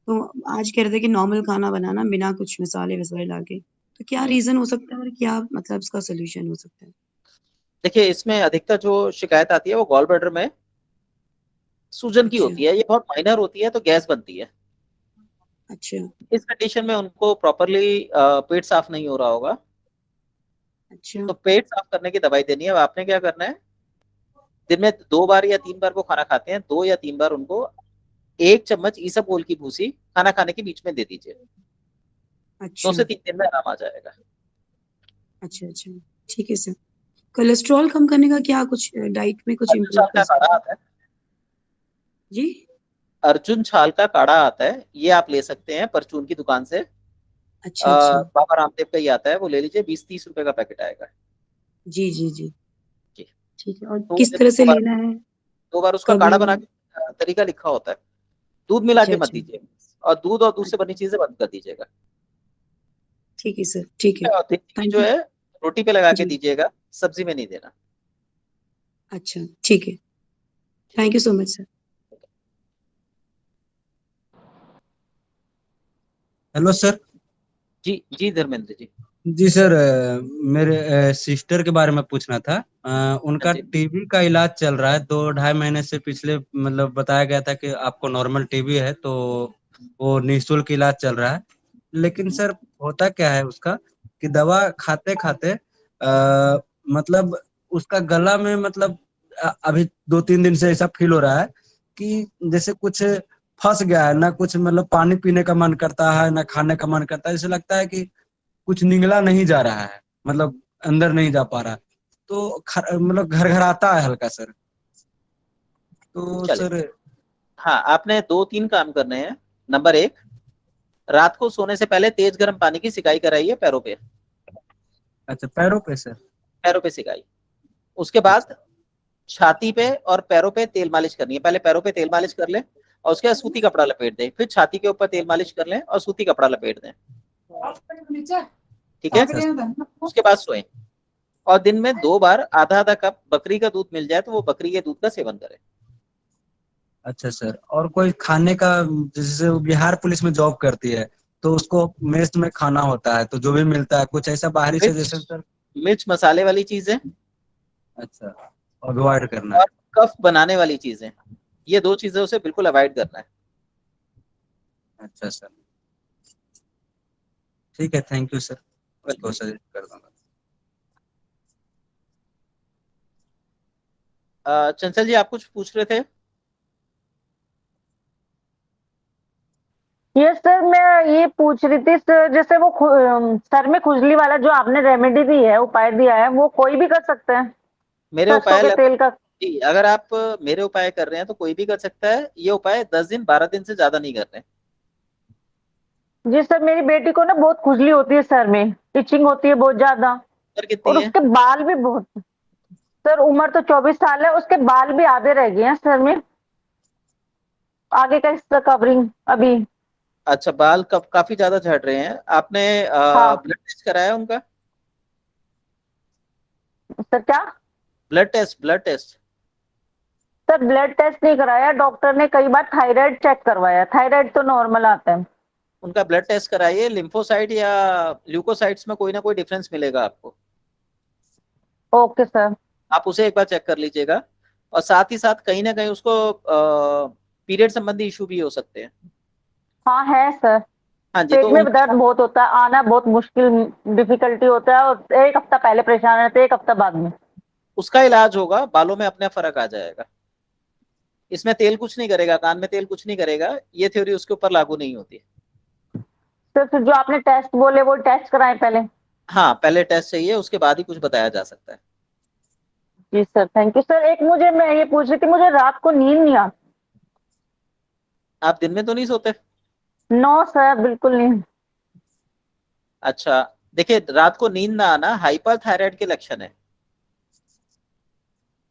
तो आज कह रहे थे कि नॉर्मल खाना बनाना बिना कुछ मसाले-वसाले डाल के। तो क्या हुँ। रीज़न हो सकता है और क्या मतलब इसका सॉल्यूशन हो सकता है? देखिए, इसमें अधिकतर जो शिकायत आती है वो गॉल ब्लैडर में सूजन की अच्छा, होती है। ये बहुत माइनर होती है तो गैस बनती है। अच्छा, इस कंडीशन में उनको प्रॉपर्ली पेट साफ नहीं हो रहा होगा, अच्छा, तो पेट साफ करने की दवाई देनी है। अब आपने क्या करना है, दिन में 2 बार या 3 बार वो खाना खाते हैं, 2 या 3 बार उनको 1 चम्मच ईसबगोल की भूसी खाना खाने के बीच में दे दीजिए। 2 अच्छा, से 3 दिन में आराम आ जाएगा। अच्छा, अच्छा। ठीक है सर। कोलेस्ट्रॉल कम करने का क्या कुछ डाइट में कुछ अर्जुन इम्प्रूव छाल कर का सकते काढ़ा हैं? आता है, जी? अर्जुन छाल का काढ़ा आता है, ये आप ले सकते हैं परचून की दुकान से। अच्छा, अच्छा। बाबा रामदेव का ही आता है, वो ले लीजिए, 20-30 रुपए का पैकेट आएगा। जी, जी, जी। जी, ठीक है और तो किस दिन तरह में से लेना है? 2 बार उसका कब काढ़ा लेना बना है? के तरीका लिखा होता है। दूध मिला अच्छा, के मत अच्छा। दीजिए, और दूध से बनी चीजें बंद कर दीजिएगा। ठीक है सर, ठीक है। और देसी घी थैंक जो यू। है रोटी पे लगा के जी, दीजिएगा, सब्जी में नहीं देना। अच्छा, ठीक है। Thank you so much sir. Hello sir. जी जी धर्मेंद्र जी। जी सर, मेरे सिस्टर के बारे में पूछना था। हाँ उनका जी। टीबी का इलाज चल रहा है, 2-2.5 महीने से पिछले मतलब बताया गया था कि आपको नॉर्मल टीबी है, तो वो निःशुल्क इलाज चल रहा है। लेकिन सर होता क्या है उसका कि दवा खाते खाते मतलब उसका गला में मतलब अभी 2-3 दिन से ऐसा फील हो रहा है कि जैसे कुछ फंस गया है ना, कुछ मतलब पानी पीने का मन करता है ना खाने का मन करता है, जैसे लगता है कि कुछ निगला नहीं जा रहा है, मतलब अंदर नहीं जा पा रहा। तो मतलब घर घर आता है हल्का सर। तो चलिए, सर। हाँ, आपने 2-3 काम करने हैं। नंबर 1, रात को सोने से पहले तेज गर्म पानी की सिकाई कराइए पैरों पे। अच्छा, पैरों पे सर। पैरों पे सिकाई। उसके अच्छा, बाद छाती पे और पैरों पे तेल मालिश करनी है। पहले पैरों पे तेल मालिश कर लें और उसके बाद सूती कपड़ा लपेट दें, फिर छाती के ऊपर तेल मालिश कर लें और सूती कपड़ा लपेट दें। ठीक है? अच्छा, उसके बाद सोएं। और दिन में 2 बार आधा आधा कप बकरी का दूध मिल जाए तो वो बकरी के दूध का सेवन करें। अच्छा सर। और कोई खाने का, जैसे वो बिहार पुलिस में जॉब करती है तो उसको मेस में खाना होता है, तो जो भी मिलता है कुछ ऐसा बाहरी सजेशन मिर्च सर? मिर्च मसाले वाली चीजें अच्छा, अवॉइड करना है। और कफ बनाने वाली चीजें, ये 2 चीजें उसे बिल्कुल अवॉइड करना है। अच्छा सर, ठीक है, थैंक यू सर, उसको वेलकम। सजेस्ट कर दूंगा। चंचल जी, आप कुछ पूछ रहे थे? ये सर मैं ये पूछ रही थी सर, जैसे वो सर में खुजली वाला जो आपने रेमेडी दी है, उपाय दिया है, वो कोई भी कर सकता है? मेरे सरसों उपाय के तेल का? जी, अगर आप मेरे उपाय कर रहे हैं तो कोई भी कर सकता है। ये उपाय 10 दिन 12 दिन से ज्यादा नहीं करने। जी सर, मेरी बेटी को ना बहुत खुजली होती है, सर में इचिंग होती है बहुत ज्यादा, उम्र कितनी और है? उसके बाल भी बहुत। सर उम्र तो 24 साल है, उसके बाल भी आधे रह गए हैं सर में, आगे का हिस्सा कवरिंग अभी। अच्छा, बाल काफी ज्यादा झड़ रहे हैं। आपने हाँ ब्लड टेस्ट कराया उनका? सर, क्या? Blood test. Sir blood test नहीं कराया, डॉक्टर ने कई बार थायराइड चेक करवाया, थायराइड तो नॉर्मल आता है। उनका ब्लड टेस्ट कराइए, लिम्फोसाइट या ल्यूकोसाइट्स में कोई ना कोई डिफरेंस मिलेगा आपको। Okay sir. आप उसे एक बार चेक कर लीजिएगा। और साथ ही साथ कहीं ना कहीं उसको पीरियड संबंधी इशू भी हो सकते हैं। हाँ है सर, हाँ जी, पेट तो में उनका दर्द बहुत होता है, आना बहुत मुश्किल, डिफिकल्टी होता है, और एक हफ्ता पहले परेशान रहते, एक हफ्ता बाद में। उसका इलाज होगा, बालों में अपने आप फर्क आ जाएगा। इसमें तेल कुछ नहीं करेगा, कान में तेल कुछ नहीं करेगा, ये थ्योरी उसके ऊपर लागू नहीं होती। सर फिर जो आपने टेस्ट बोले वो टेस्ट कराएं पहले। हाँ, पहले टेस्ट चाहिए, उसके बाद ही कुछ बताया जा सकता है। जी सर, थैंक यू सर। एक मुझे मैं ये पूछ रही थी, मुझे रात को नींद नहीं आती। आप दिन में तो नहीं सोते? नो सर, बिल्कुल नहीं। अच्छा, देखिए, रात को नींद ना आना हाइपर थायराइड के लक्षण है।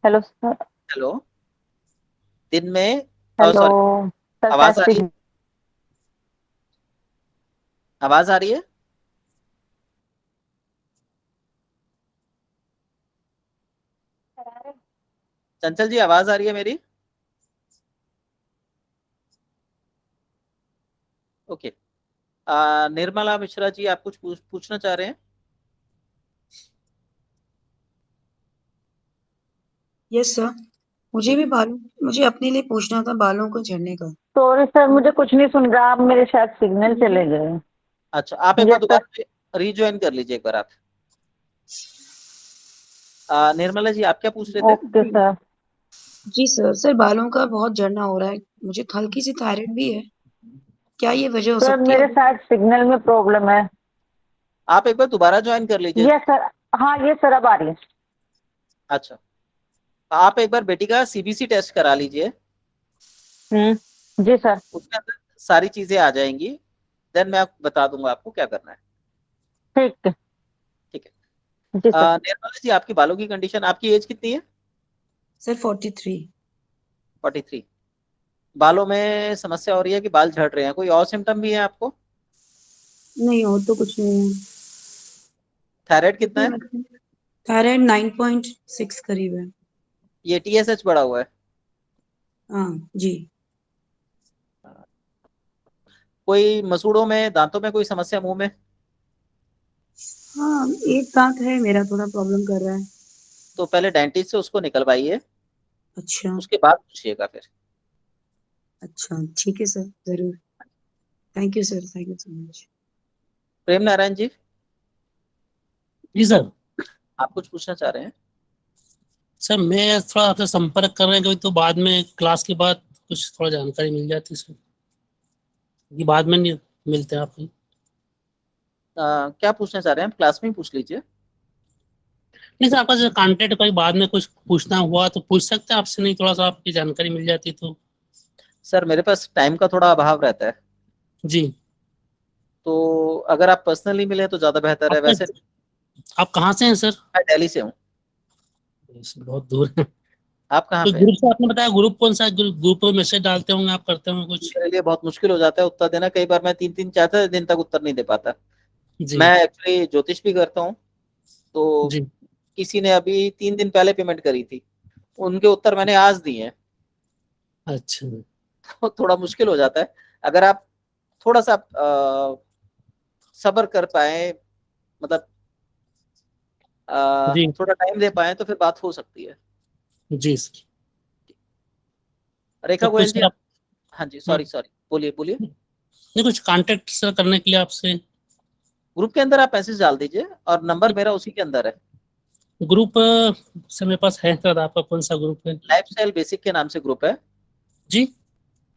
Hello sir. हेलो, दिन में, हेलो सॉरी, सर, आवाज आ रही है? टेस्टिंग। आवाज आ रही है? चंचल जी, आवाज आ रही है मेरी? ओके। निर्मला मिश्रा जी, आप कुछ पूछना चाह रहे हैं? यस सर, मुझे जी। भी मुझे अपने लिए पूछना था बालों को झड़ने का। सॉरी सर, मुझे कुछ नहीं सुन रहा। आप मेरे शायद सिग्नल चले गए। अच्छा, आप एक मुझे बार अच्छा। दोबारा रीज्वाइन कर लीजिए एक बार आप। निर्मला जी, आप क्या पूछ रहे थे? Okay sir. जी सर, बालों का बहुत झड़ना हो रहा है, मुझे हल्की सी थायराइड भी है, क्या ये वजह हो सर सकती है? मेरे शायद सिग्नल में प्रॉब्लम है। आप एक बार दोबारा ज्वाइन कर लीजिए। ये सर, हाँ ये सर, अब आ रही है। अच्छा, आप एक बार बेटी का सीबीसी टेस्ट करा लीजिए। जी सर। उसके अंदर सारी चीजें आ जाएंगी। देन मैं बता दूंगा आपको क्या करना है। ठीक है। ठीक है। जी सर। निर्मला जी, आपकी बालों की कंडीशन, आपकी एज कितनी है? सर 43। 43। बालों में समस्या हो रही है कि बाल झड़ रहे हैं, कोई और सिम्टम भी है आपको? नहीं और तो कुछ नहीं थायराइड कितना है? है। थायराइड 9.6 करीब है। ये टीएसएच बढ़ा हुआ है? हाँ जी। कोई मसूड़ों में, दांतों में कोई समस्या, मुंह में? हाँ एक दांत है मेरा थोड़ा प्रॉब्लम कर रहा है। तो पहले डेंटिस्ट से उसको निकलवाइए, अच्छा। उसके बाद पूछिएगा फिर। अच्छा ठीक है सर, जरूर। Thank you sir, thank you so much. Prem Narayan ji, जी सर। आप कुछ पूछना चाह रहे हैं? सर मैं थोड़ा आपसे संपर्क कर रहे हैं, कभी तो बाद में क्लास के बाद कुछ थोड़ा जानकारी मिल जाती सर, ये बाद में नहीं मिलते आप। क्या पूछना चाह रहे हैं? क्लास में ही पूछ लीजिए। नहीं सर, आपका जो कांटेक्ट कोई बाद में कुछ पूछना हुआ तो पूछ सकते हैं आपसे, नहीं थोड़ा सा आपकी जानकारी मिल जाती तो। सर, मेरे पास टाइम का थोड़ा अभाव रहता है, जी। तो अगर आप पर्सनली मिले तो ज्यादा बेहतर है। आपका, वैसे आप कहाँ से हैं सर? मैं दिल्ली से हूँ। बहुत दूर है। आप कहाँ तो पे हैं? ग्रुप से आपने बताया, ग्रुप कौन सा है? ग्रुप में मैसेज डालते होंगे आप, करते होंगे कुछ? मेरे लिए बहुत मुश्किल हो जाता है उत्तर देना, कई बार मैं 3-3 4-4 दिन तक उत्तर नहीं दे पाता। जी मैं एक्चुअली ज्योतिष भी करता हूँ, तो जी। किसी ने अभी 3 दिन पहले पेमेंट करी थी, उनके उत्तर मैंने आज दिए हैं। अच्छा तो थोड़ा मुश्किल हो जाता है। अगर आप थोड़ा सा सब्र कर पाए, मतलब जी। थोड़ा टाइम दे पाए, तो फिर बात हो सकती है। जी सर। रेखा तो गोयल कुछ जी, आप, हाँ जी, सॉरी सॉरी, बोलिए बोलिए। नहीं कुछ कांटेक्ट सर करने के लिए आपसे। ग्रुप के अंदर आप मैसेज डाल दीजिए, और नंबर मेरा उसी के अंदर है। ग्रुप सर मेरे पास है सर, आपका कौन सा ग्रुप है? लाइफ स्टाइल बेसिक के नाम से ग्रुप है। जी।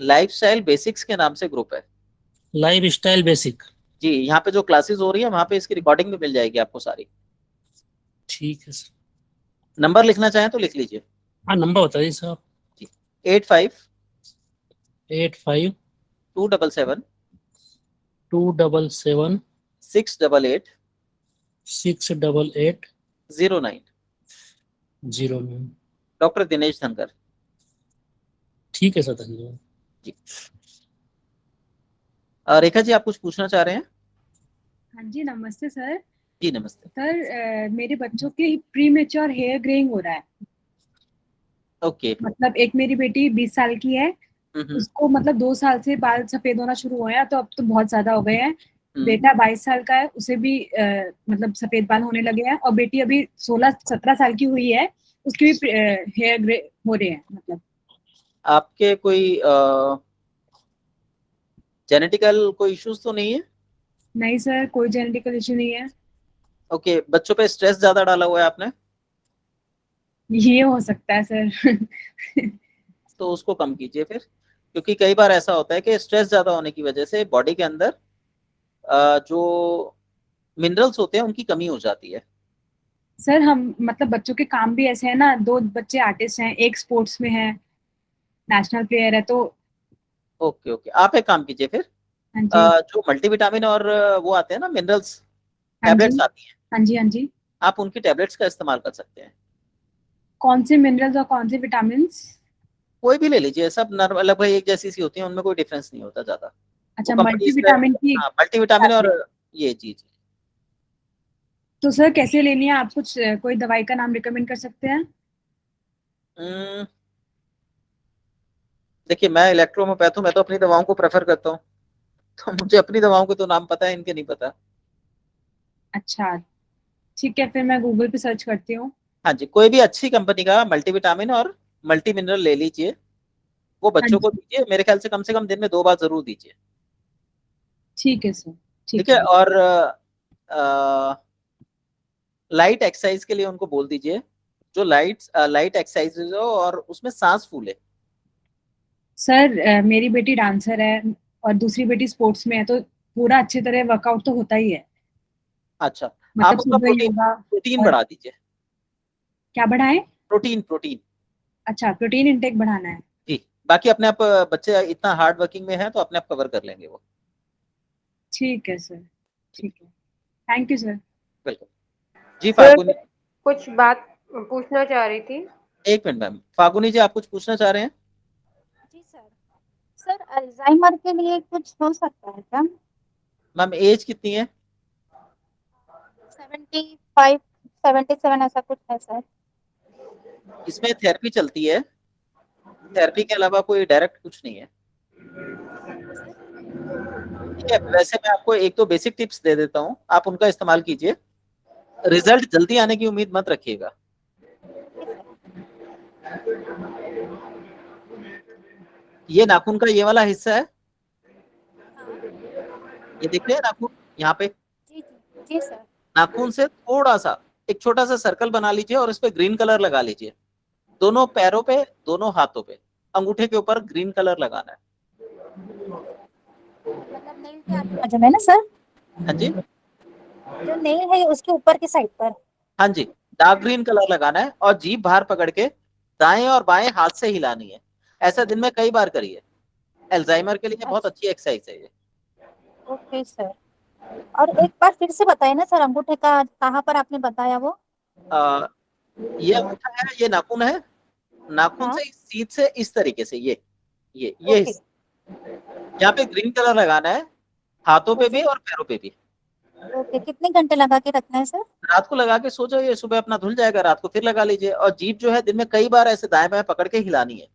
लाइफ स्टाइल बेसिक्स के नाम से ग्रुप है। Life style basic. जी, यहाँ पे जो क्लासेस हो रही है वहां पे इसकी रिकॉर्डिंग भी मिल जाएगी आपको सारी। ठीक है सर। नंबर लिखना चाहें तो लिख लीजिए। हाँ नंबर बताइए सर। जी, 85 85 277 277 688 688 09। 09। डॉक्टर दिनेश धनकर। ठीक है सर, धन्यवाद। जी। रेखा जी, आप कुछ पूछना चाह रहे हैं? हाँ जी, नमस्ते सर। जी नमस्ते। सर मेरे बच्चों के प्री मेच्योर हेयर ग्रेइंग हो रहा है। ओके। मतलब एक मेरी बेटी 20 साल की है, उसको मतलब 2 साल से बाल सफेद होना शुरू हुए हैं, तो अब तो बहुत ज्यादा हो गए हैं। बेटा 22 साल का है, उसे भी मतलब सफेद बाल होने लगे हैं, और बेटी अभी 16-17 साल की हुई है, उसके भी हेयर ग्रे हो रहे हैं। मतलब आपके कोई जेनेटिकल कोई इश्यूज तो नहीं है? नहीं सर, कोई जेनेटिकल इश्यू नहीं है। ओके, बच्चों पे स्ट्रेस ज्यादा डाला हुआ है आपने? ये हो सकता है सर। तो उसको कम कीजिए फिर, क्योंकि कई बार ऐसा होता है कि स्ट्रेस ज्यादा होने की वजह से बॉडी के अंदर जो मिनरल्स होते हैं उनकी कमी हो जाती है। सर हम मतलब बच्चों के काम भी ऐसे है ना, 2 बच्चे आर्टिस्ट हैं, एक स्पोर्ट्स में है, नेशनल प्लेयर है, तो ओके ओके, आप एक काम कीजिए फिर, हाँ जी, जो मल्टीविटामिन और वो आते हैं ना मिनरल्स, हाँ जी, टैबलेट्स आती हैं, हाँ जी, हाँ जी। आप उनकी टैबलेट्स का इस्तेमाल कर सकते हैं। कौन से मिनरल्स और कौन से विटामिन? कोई भी ले लीजिए, सब नॉर्मल लगभग एक जैसी सी होती है, उनमें कोई डिफरेंस नहीं होता ज्यादा। वो अच्छा, कंपनीज में, मल्टीविटामिन की हाँ मल्टीविटामिन और टैबलेट। ये चीज। तो सर कैसे लेनी है, आप कुछ कोई दवाई का नाम रिकमेंड कर सकते हैं? हम्म, देखिए मैं इलेक्ट्रोहोम्योपैथ हूँ, मैं तो अपनी दवाओं को प्रेफर करता हूँ, तो मुझे अपनी दवाओं के तो नाम पता है, इनके नहीं पता। अच्छा, ठीक है, फिर मैं गूगल पे सर्च करती हूँ। हाँ जी, कोई भी अच्छी कंपनी का मल्टीविटामिन और मल्टी मिनरल ले लीजिए, वो हाँ बच्चों को जी, दीजिए, मेरे ख्याल से कम दिन में 2 बार जरूर दीजिए। ठीक है सर, ठीक ठीक है, है। और लाइट एक्सरसाइज के लिए उनको बोल दीजिए, जो लाइट एक्सरसाइज हो और उसमें सांस फूले। सर मेरी बेटी डांसर है और दूसरी बेटी स्पोर्ट्स में है, तो पूरा अच्छी तरह वर्कआउट तो होता ही है, अच्छा, आप मतलब उसका सुबह प्रोटीन योगा। प्रोटीन और बढ़ा दीजिए, क्या बढ़ाएं? Protein protein. अच्छा, प्रोटीन इंटेक बढ़ाना है। जी, बाकी अपने आप बच्चे इतना हार्ड वर्किंग में है तो अपने आप कवर कर लेंगे वो। ठीक है सर, ठीक, ठीक है, थैंक यू सर। बिल्कुल। जी सर फागुनी, कुछ बात पूछना चाह रही थी। एक मिनट मैम, फागुनी जी आप कुछ पूछना चाह रहे हैं? जी सर। सर अल्जाइमर के लिए कुछ हो सकता है क्या? मैम एज कितनी है? 75 77 ऐसा कुछ है सर। इसमें थेरेपी चलती है, थेरेपी के अलावा कोई डायरेक्ट कुछ नहीं है। ठीक है, वैसे मैं आपको एक दो बेसिक टिप्स दे देता हूँ, आप उनका इस्तेमाल कीजिए, रिजल्ट जल्दी आने की उम्मीद मत रखिएगा। ये नाखून का ये वाला हिस्सा है, ये दिख रहे हैं नाखून यहाँ पे, जी जी जी सर। नाखून से थोड़ा सा एक छोटा सा सर्कल बना लीजिए और इस पे ग्रीन कलर लगा लीजिए, दोनों पैरों पे, दोनों हाथों पे, अंगूठे के ऊपर ग्रीन कलर लगाना है। मतलब नेल के आजू में ना सर? हाँ जी, जो नेल है उसके ऊपर की साइड पर। हाँ जी, डार्क ग्रीन कलर लगाना है और जीभ बाहर पकड़ के दाएं और बाएं हाथ से हिलानी है। ऐसा दिन में कई बार करिए, अल्जाइमर के लिए बहुत अच्छी एक्सरसाइज है ये। Okay sir. और एक बार फिर से बताइए ना सर, अंगूठे का कहाँ पर आपने बताया वो? आ, ये अंगूठा है, ये नाखून है, नाखून हाँ, से सीध से इस तरीके से ये ओके हिस्सा, यहाँ पे ग्रीन कलर लगाना है, हाथों पे भी और पैरों पे भी। ओके। कितने घंटे लगा के रखना है सर? रात को लगा के सो जाइए, सुबह अपना धुल जाएगा, रात को फिर लगा लीजिए, और जीभ जो है दिन में कई बार ऐसे दाएं बाएं पकड़ के हिलानी है।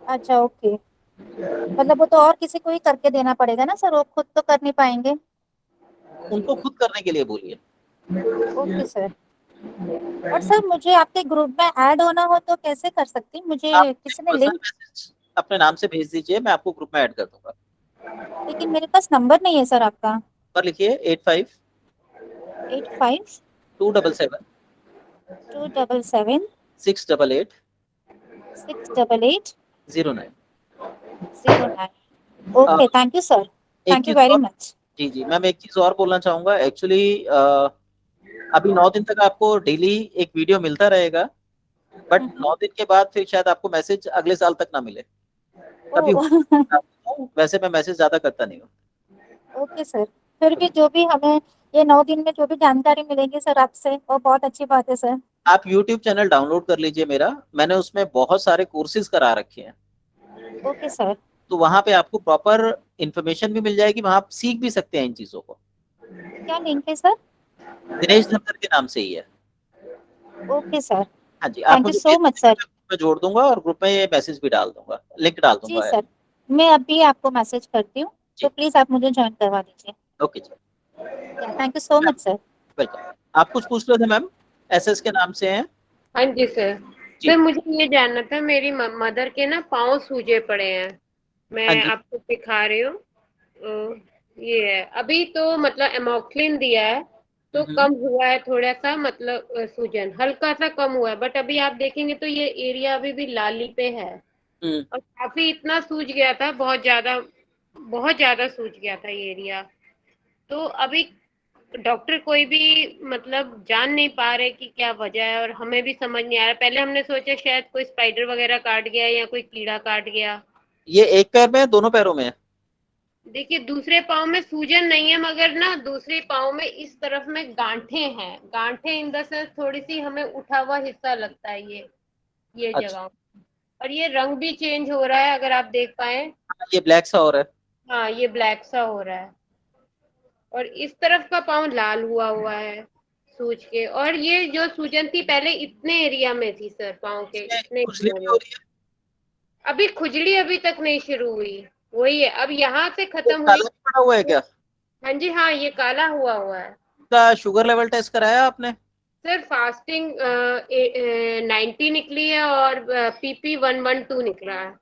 अच्छा ओके। मतलब वो तो और किसी को ही करके देना पड़ेगा ना सर, वो खुद तो कर नहीं पाएंगे? उनको खुद करने के लिए बोलिए। Okay sir. और सर मुझे आपके ग्रुप में ऐड होना हो तो कैसे कर सकती हूँ? मुझे आप किसी ने पर्सनल लिंक, मैसेज अपने नाम से भेज दीजिए, मैं आपको ग्रुप में ऐड कर दूंगा। लेकिन मेरे पास नंबर नहीं है सर आपका। पर लिखिए 85 85 277 277 688 688 09। 09। ओके, थैंक यू सर, एक थैंक यू चीज वेरी और, मच। जी जी मैम, एक चीज और बोलना चाहूंगा एक्चुअली, अभी 9 दिन तक आपको डेली एक वीडियो मिलता रहेगा, बट 9 दिन के बाद फिर शायद आपको मैसेज अगले साल तक ना मिले, कभी वैसे मैं मैसेज ज्यादा करता नहीं हूँ। Okay sir. फिर भी जो भी हमें ये 9 दिन में जो भी जानकारी मिलेगी सर आपसे, वो बहुत अच्छी बात है सर। आप YouTube चैनल डाउनलोड कर लीजिए मेरा, मैंने उसमें बहुत सारे कोर्सेज करा रखे हैं, ओके सर। तो वहां पे आपको प्रॉपर इंफॉर्मेशन भी मिल जाएगी, वहां आप सीख भी सकते हैं इन चीजों को। क्या लिंक है सर? दिनेश धनकर के नाम से ही है। ओके सर, हाँ जी, आप थैंक यू मुझे सो मच सर। ग्रुप में जोड़ दूंगा और ग्रुप में ये मैसेज भी डाल दूंगा, लिंक डाल जी दूंगा। सर, मैं अभी आपको मैसेज करती हूँ, तो प्लीज आप मुझे ज्वाइन करवा दीजिए। ओके जी, thank you so much sir. Welcome. आप कुछ पूछ रहे थे मैम, एसएस के नाम से हैं? हाँ जी सर। जी। सर मुझे ये जानना था, मेरी मदर के ना पाँव सूजे पड़े हैं, हाँ मैं जी, आपको दिखा रही हूँ। ये है, अभी तो मतलब एमोक्सिलिन दिया है तो कम हुआ है थोड़ा सा, मतलब सूजन हल्का सा कम हुआ है, बट अभी आप देखेंगे तो ये एरिया अभी भी लाली पे है, और काफी इतना सूज गया था, बहुत ज्यादा सूज गया था ये एरिया। तो अभी डॉक्टर कोई भी मतलब जान नहीं पा रहे कि क्या वजह है, और हमें भी समझ नहीं आ रहा। पहले हमने सोचा शायद कोई स्पाइडर वगैरह काट गया या कोई कीड़ा काट गया। ये एक पैर में है, दोनों पैरों में है? देखिए दूसरे पाँव में सूजन नहीं है, मगर ना दूसरे पाँव में इस तरफ में गांठें हैं। गांठें इन द सेंस थोड़ी सी हमें उठा हुआ हिस्सा लगता है ये अच्छा, जगह। और ये रंग भी चेंज हो रहा है, अगर आप देख पाए। ये ब्लैक सा हो रहा है। हाँ, ये ब्लैक सा हो रहा है। और इस तरफ का पाँव लाल हुआ है सूज के। और ये जो सूजन थी पहले इतने एरिया में थी सर, पाँव के इसमें इतने खुजली एरिया भी में। हो रही है? अभी खुजली अभी तक नहीं शुरू हुई, वही है। अब यहाँ से ये खत्म हुई। काला भी पड़ा हुआ है क्या? हाँ जी, हाँ, ये काला हुआ है। इसका शुगर लेवल टेस्ट कराया आपने? सर फास्टिंग 90 निकली है, और पीपी 112 निकला है।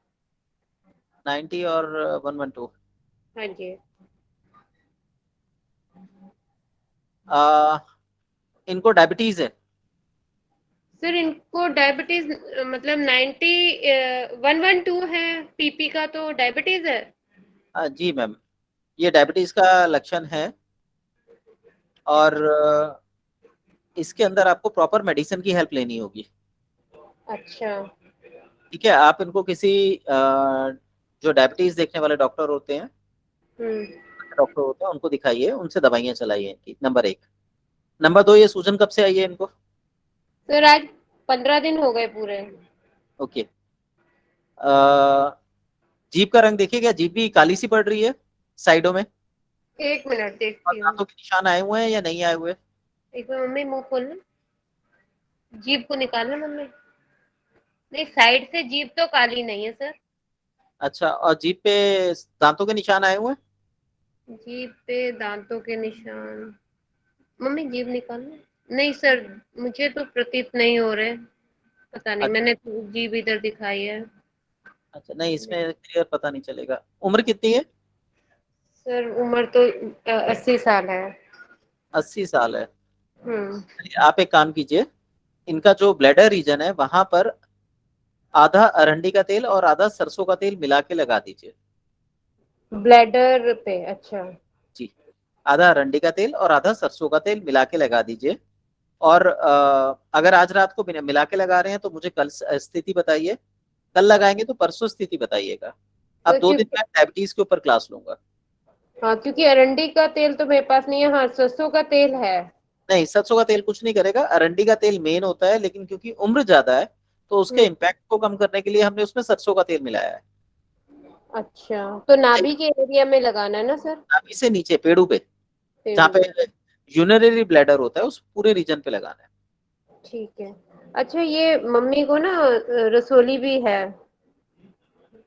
90 और 112। हाँ जी। इनको डायबिटीज है? सर इनको डायबिटीज मतलब 90 112 है, पीपी का तो डायबिटीज है। जी मैम, ये डायबिटीज का लक्षण है। और इसके अंदर आपको प्रॉपर मेडिसिन की हेल्प लेनी होगी। अच्छा। ठीक है, आप इनको किसी जो डायबिटीज देखने वाले डॉक्टर होते हैं, उनको दिखाइए, उनसे दवाइयाँ चलाइए इनकी, नंबर 1। नंबर 2, ये सूजन कब से आई है इनको? सर आज 15 दिन हो गए पूरे। ओके। जीभ का रंग देखिए, क्या जीभ भी काली सी पड़ रही है साइडों में? एक मिनट और देखती हूँ। दांतों के निशान आए हुए हैं या नहीं आए हुए? एक मिनट मम्मी, मुंह खोलना, जीभ को निकालना मम्मी। नहीं, साइड से जीभ तो काली नहीं है सर। अच्छा, और जीभ पे दांतों के निशान आए हुए हैं? जीभ पे दांतों के निशान, मम्मी जीभ निकालना। नहीं सर, मुझे तो प्रतीत नहीं हो रहे। पता नहीं, अच्छा। मैंने तो जीभ इधर दिखाई है। अच्छा, नहीं इसमें क्लियर पता नहीं चलेगा। उम्र कितनी है? सर उम्र तो 80 साल है। 80 साल है? हम्म। चलिए, आप एक काम कीजिए, इनका जो ब्लैडर रीजन है वहां पर आधा अरंडी का तेल और आधा सरसों का तेल मिला के लगा दीजिए। ब्लैडर पे? अच्छा। जी, आधा अरंडी का तेल और आधा सरसों का तेल मिला के लगा दीजिए। और अगर आज रात को मिला के लगा रहे हैं तो मुझे कल स्थिति बताइए। कल लगाएंगे तो परसों स्थिति बताइएगा। अब तो 2 दिन क्योंकि में डायबिटीज के ऊपर क्लास लूंगा। हाँ, क्योंकि अरंडी का तेल तो मेरे पास नहीं है। हाँ, सरसों का तेल है। नहीं, सरसों का तेल कुछ नहीं करेगा, अरंडी का तेल मेन होता है, लेकिन क्योंकि उम्र ज्यादा है तो उसके हम्म। इम्पैक्ट को कम करने के लिए हमने उसमें सरसों का तेल मिलाया है। अच्छा, तो नाभि के एरिया में लगाना है ना सर? नाभि से नीचे पेड़ों पे, जहाँ पेड़ों पे पे। यूरिनरी ब्लैडर होता है, उस पूरे रीजन पे लगाना है। ठीक है। अच्छा, ये मम्मी को ना रसोली भी है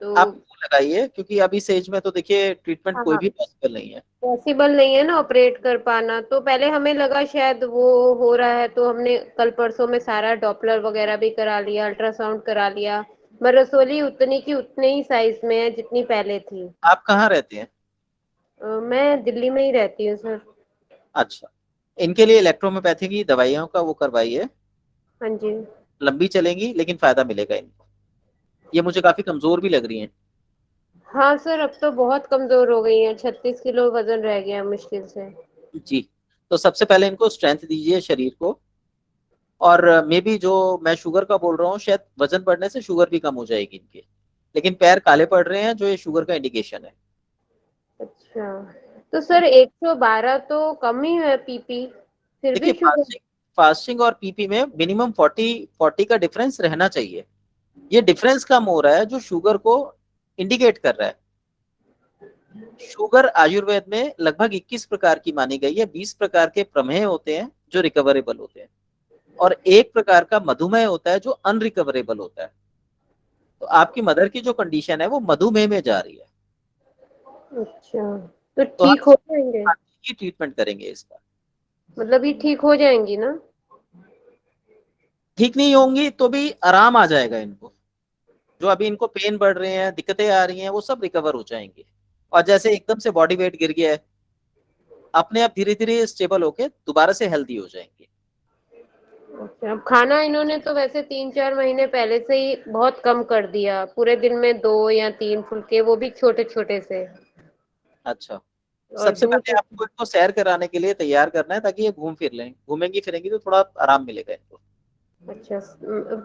तो। आप वो लगाइए, क्योंकि अभी इस एज में तो देखिए ट्रीटमेंट हाँ कोई हाँ, भी पॉसिबल नहीं है। पॉसिबल नहीं है ना ऑपरेट कर पाना। तो पहले हमें लगा शायद वो हो रहा है, तो हमने कल परसों में सारा डॉपलर वगैरह भी करा लिया, अल्ट्रासाउंड करा लिया। पर रसोली उतनी की उतने ही साइज में है जितनी पहले थी। आप कहाँ रहते हैं? मैं दिल्ली में ही रहती हूँ सर। अच्छा, इनके लिए इलेक्ट्रोहोम्योपैथी की दवाइयों का वो करवाइए। हाँ जी। लंबी चलेंगी लेकिन फायदा मिलेगा इनको। ये मुझे काफी कमजोर भी लग रही हैं। हाँ सर, अब तो बहुत कमजोर हो गई है। 36 किलो वजन रह गया मुश्किल से। जी, तो सबसे पहले इनको स्ट्रेंथ दीजिए शरीर को। और मे बी जो मैं शुगर का बोल रहा हूँ, शायद वजन बढ़ने से शुगर भी कम हो जाएगी इनकी, लेकिन पैर काले पड़ रहे हैं, जो ये शुगर का इंडिकेशन है। अच्छा, तो सर 112 तो कम ही है पीपी, फिर देखिए, भी शुगर। फास्टिंग और पीपी में मिनिमम 40 का डिफरेंस रहना चाहिए। ये डिफरेंस कम हो रहा है, जो शुगर को इंडिकेट कर रहा है। शुगर आयुर्वेद में लगभग 21 प्रकार की मानी गई है। 20 प्रकार के प्रमेह होते हैं जो रिकवरेबल होते हैं, और 1 प्रकार का मधुमेह होता है जो अनरिकवरेबल होता है। तो आपकी मदर की जो कंडीशन है वो मधुमेह में जा रही है। अच्छा, तो तो ठीक हो जाएंगे? हम ही ट्रीटमेंट करेंगे इसका। मतलब ये ठीक हो जाएंगी ना? ठीक नहीं होंगी तो भी आराम आ जाएगा इनको। जो अभी इनको पेन बढ़ रहे हैं, दिक्कतें आ रही हैं, वो सब रिकवर हो जाएंगे। और जैसे एकदम से बॉडी वेट गिर गया है, अपने आप धीरे धीरे स्टेबल होके दोबारा से हेल्दी हो जाएंगे। अच्छा, अब खाना इन्होंने तो वैसे 3-4 महीने पहले से ही बहुत कम कर दिया। पूरे दिन में 2 या 3 फुलके, वो भी छोटे छोटे से। अच्छा, और सबसे दूर पहले आपको इनको सैर कराने के लिए तैयार करना है ताकि ये घूम फिर लें, घूमेंगी फिरेंगी तो थोड़ा आराम मिलेगा इनको। अच्छा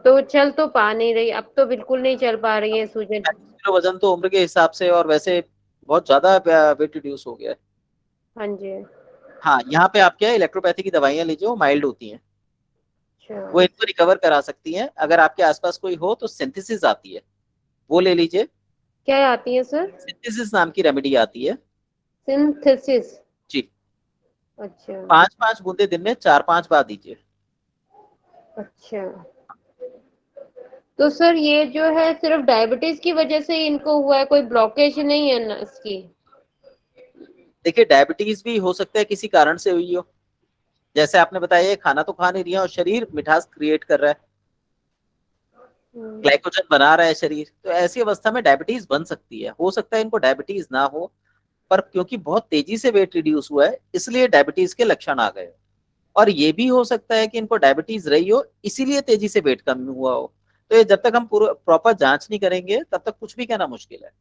तो चल तो पा नहीं रही, अब तो बिल्कुल नहीं चल पा रही है सूजन। 35 किलो वजन तो उम्र के हिसाब से और वैसे बहुत ज्यादा वेट रिड्यूस हो गया है। हाँ जी। हाँ, यहाँ पे आप क्या है, इलेक्ट्रोपैथी की दवाइयाँ लीजिए, वो माइल्ड होती हैं, वो अच्छा इनको रिकवर करा सकती हैं। अगर आपके आसपास कोई हो तो सिंथेसिस आती है, वो ले लीजिए। क्या आती है सर? सिंथेसिस नाम की रेमेडी आती है सिंथेसिस। जी। अच्छा 5-5 बूंदे दिन में 4-5 बार दीजिए। अच्छा। तो सर ये जो है सिर्फ डायबिटीज की वजह से ही इनको हुआ है, कोई ब्लॉकेज नहीं है ना इसकी? देखिए, डायबिटीज भी हो सकता है किसी कारण से हुई हो, जैसे आपने बताया ये खाना तो खा नहीं रही है और शरीर मिठास क्रिएट कर रहा है, ग्लाइकोजन बना रहा है शरीर, तो ऐसी अवस्था में डायबिटीज बन सकती है। हो सकता है इनको डायबिटीज ना हो, पर क्योंकि बहुत तेजी से वेट रिड्यूस हुआ है इसलिए डायबिटीज के लक्षण आ गए। और ये भी हो सकता है कि इनको डायबिटीज रही हो इसीलिए तेजी से वेट कम हुआ हो। तो ये जब तक हम पूरा प्रॉपर जांच नहीं करेंगे तब तक कुछ भी कहना मुश्किल है।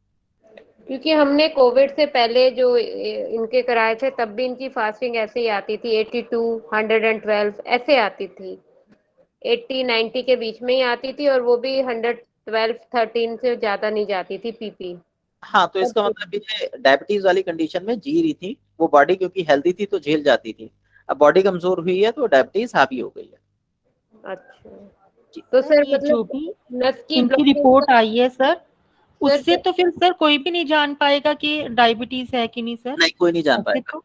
क्योंकि हमने कोविड से पहले जो इनके कराए थे तब भी इनकी फास्टिंग ऐसे ही आती थी, 82, 112 ऐसे आती थी, 80, 90 के बीच में ही आती थी, और वो भी 112, 13 से ज्यादा नहीं जाती थी पीपी। हाँ, तो इसका मतलब ये डायबिटीज वाली कंडीशन में जी रही थी वो बॉडी, क्योंकि हेल्दी थी तो झेल जाती थी। अब बॉडी कमजोर हुई है तो डायबिटीज हावी हो गई है। अच्छा तो सर ये जो मतलब भी नस की इनकी ब्लॉकेज रिपोर्ट का आई है सर, उससे सर तो फिर सर कोई भी नहीं जान पाएगा कि डायबिटीज है कि नहीं सर। नहीं, कोई नहीं जान ऐसे पाएगा। तो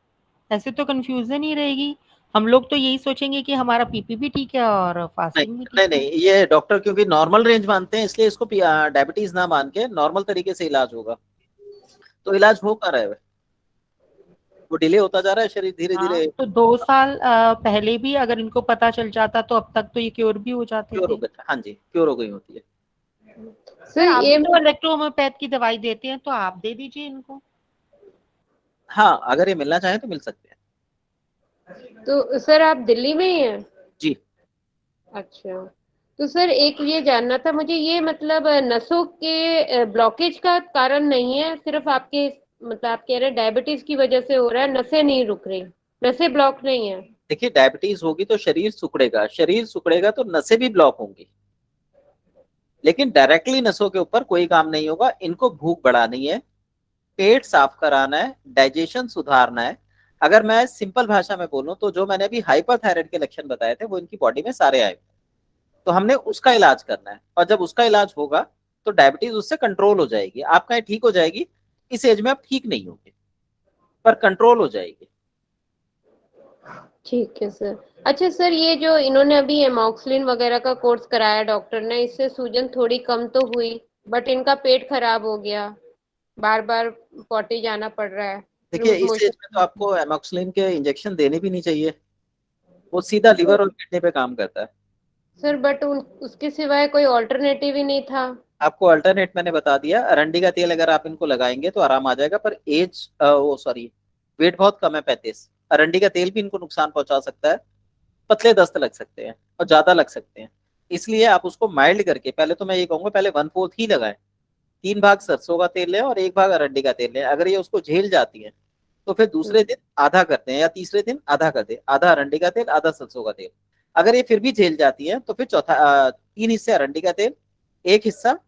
ऐसे तो कंफ्यूजन ही रहेगी। हम लोग तो यही सोचेंगे कि हमारा पीपी भी ठीक है और नहीं फास्टिंग भी ठीक नहीं है। नहीं, ये डॉक्टर क्योंकि नॉर्मल रेंज मानते हैं इसलिए इसको डायबिटीज ना मान के नॉर्मल तरीके से इलाज होगा। तो इलाज हो कर रहा है, वो डिले होता जा रहा है, शरीर धीरे हाँ, धीरे तो 2 साल पहले भी अगर इनको पता चल जाता तो अब तक तो ये क्योर भी हो जाते क्योर हो थे। गया। हाँ जी, क्योर हो गई होती है। सर आप ये भी तो इलेक्ट्रोहोम्योपैथ की दवाई देते हैं, तो आप दे दीजिए इनको। हाँ, अगर ये मिलना चाहे तो मिल सकते हैं। तो सर आप दिल्ली में ही हैं? जी। अच्छा तो सर एक ये जानना था मुझे, ये मतलब नसों के ब्लॉकेज का कारण नहीं है, सिर्फ आपके मतलब आप कह रहे हैं डायबिटीज की वजह से हो रहा है, नसें नहीं रुक रही, नसें ब्लॉक नहीं है? देखिए, डायबिटीज होगी तो शरीर सिकुड़ेगा, शरीर सिकुड़ेगा तो नसें भी ब्लॉक होंगी, लेकिन डायरेक्टली नसों के ऊपर कोई काम नहीं होगा। इनको भूख बढ़ानी है, पेट साफ कराना है, डाइजेशन सुधारना है। अगर मैं सिंपल भाषा में बोलूं तो जो मैंने अभी हाइपरथायराइड के लक्षण बताए थे वो इनकी बॉडी में सारे आए, तो हमने उसका इलाज करना है। और जब उसका इलाज होगा तो डायबिटीज उससे कंट्रोल हो जाएगी। आप कहें ठीक हो जाएगी, इस एज में आप ठीक नहीं होंगे, पर कंट्रोल हो जाएगी। ठीक है सर। अच्छा सर ये जो इन्होंने अभी एमॉक्सिलिन वगैरह का कोर्स कराया डॉक्टर ने, इससे सूजन थोड़ी कम तो हुई, बट इनका पेट खराब हो गया, बार बार पॉटी जाना पड़ रहा है, देखिए, लूज इस एज में तो मोशन। आपको एमॉक्सिलिन के इंजेक्शन देने भी नहीं चाहिए, वो सीधा लिवर और किडनी पे काम करता है। सर बट उसके सिवाय कोई ऑल्टरनेटिव ही नहीं था। आपको अल्टरनेट मैंने बता दिया, अरंडी का तेल अगर आप इनको लगाएंगे तो आराम आ जाएगा, पर एज वो सॉरी वेट बहुत कम है 35। अरंडी का तेल भी इनको नुकसान पहुंचा सकता है, पतले दस्त लग सकते हैं और ज्यादा लग सकते हैं। इसलिए आप उसको माइल्ड करके, पहले तो मैं ये कहूंगा पहले 1/4 ही लगाएं, 3 भाग सरसों का तेल लें और 1 भाग अरंडी का तेल लें। अगर ये उसको झेल जाती है तो फिर दूसरे दिन आधा करते हैं या तीसरे दिन आधा कर दे, आधा अरंडी का तेल आधा सरसों का तेल। अगर ये फिर भी झेल जाती है तो फिर चौथा 3 हिस्से अरंडी का तेल, 1 हिस्सा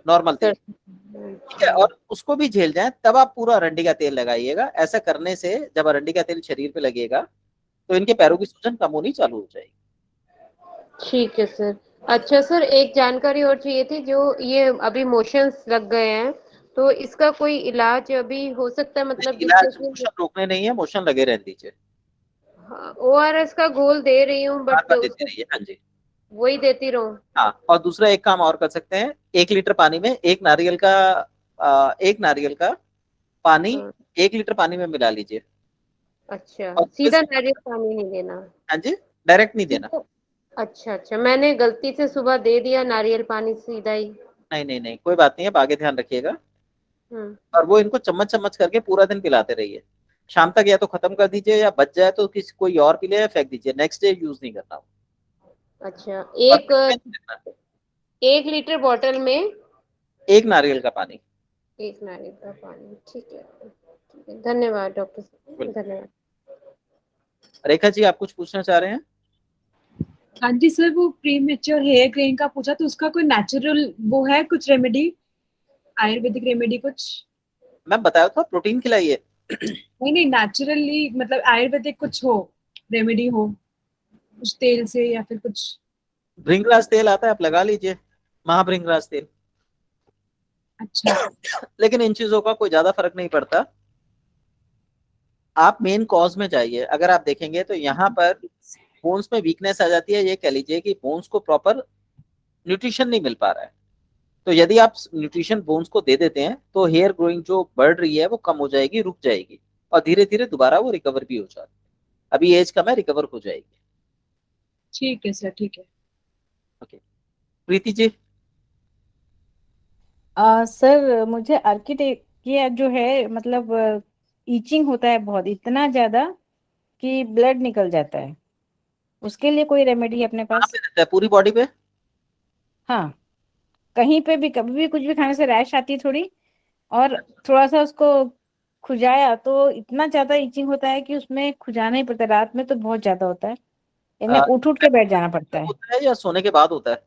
नॉर्मल तेल, ठीक है। और उसको भी झेल जाए तब आप पूरा अरंडी का तेल लगाइएगा। ऐसा करने से जब अरंडी का तेल शरीर पे लगेगा तो इनके पैरों की सूजन कम होनी चालू हो जाएगी। ठीक है सर। अच्छा सर एक जानकारी और चाहिए थी, जो ये अभी मोशंस लग गए हैं तो इसका कोई इलाज अभी हो सकता है, मतलब जिससे इलाज कि मोशन रोकने नहीं है, मोशन लगे रहने दीजिए, ORS का घोल दे रही हूँ बार बट बार देते उसको रहिए। हाँ जी। वही देती रहूं? हाँ, और दूसरा एक काम और कर सकते हैं, 1 लीटर पानी में एक नारियल का पानी हाँ। 1 लीटर पानी में मिला लीजिए। अच्छा और सीधा नारियल पानी नहीं देना? हाँ जी, डायरेक्ट नहीं देना। अच्छा अच्छा, मैंने गलती से सुबह दे दिया नारियल पानी सीधा ही। नहीं नहीं नहीं, कोई बात नहीं है, आगे ध्यान रखिएगा। हम्म। और वो इनको चम्मच चम्मच करके पूरा दिन पिलाते रहिए। शाम तक या तो खत्म कर दीजिए या बच जाए तो किसी कोई और पी ले या फेंक दीजिए, नेक्स्ट डे यूज नहीं करना। अच्छा और एक 1 लीटर बॉटल में 1 नारियल का पानी। 1 नारियल का पानी, ठीक है धन्यवाद डॉक्टर साहब, बिल्कुल। धन्यवाद। रेखा जी, आप कुछ पूछना चाह रहे हैं? हाँ जी सर, वो प्रीमेच्योर हेयर ग्रेइंग का पूछा, तो उसका कोई नेचुरल वो है कुछ रेमेडी, आयुर्वेदिक रेमेडी कुछ? मैम बताया था, प्रोटीन खिलाइए। नहीं नहीं, नेचुरली मतलब आयुर्वेदिक कुछ हो, रेमेडी हो कुछ तेल से या फिर कुछ? भृंगराज तेल आता है, आप लगा लीजिए, महाभृंगराज तेल। अच्छा। लेकिन इन चीजों का कोई ज्यादा फर्क नहीं पड़ता। आप मेन कॉज में जाइए। अगर आप देखेंगे तो यहाँ पर बोन्स में वीकनेस आ जाती है, ये कह लीजिए कि बोन्स को प्रॉपर न्यूट्रिशन नहीं मिल पा रहा है। तो यदि आप न्यूट्रिशन बोन्स को दे देते हैं तो हेयर ग्रोइंग जो बढ़ रही है वो कम हो जाएगी, रुक जाएगी, और धीरे धीरे दोबारा वो रिकवर भी हो जाती है। अभी एज कम है, रिकवर हो जाएगी। ठीक है सर, ठीक है। ओके, प्रीति जी। सर मुझे आर्किटेक्ट जो है मतलब ईचिंग होता है बहुत, इतना ज्यादा कि ब्लड निकल जाता है, उसके लिए कोई रेमेडी है अपने कहाँ पास? पे रहता है, पूरी बॉडी पे? हाँ, कहीं पे भी कभी भी कुछ भी खाने से रैश आती है थोड़ी, और थोड़ा सा उसको खुजाया तो इतना ज्यादा ईचिंग होता है कि उसमें खुजाना ही पड़ता है। रात में तो बहुत ज्यादा होता है, इन्हें उठ उठ के बैठ जाना पड़ता है। होता है या सोने के बाद होता है?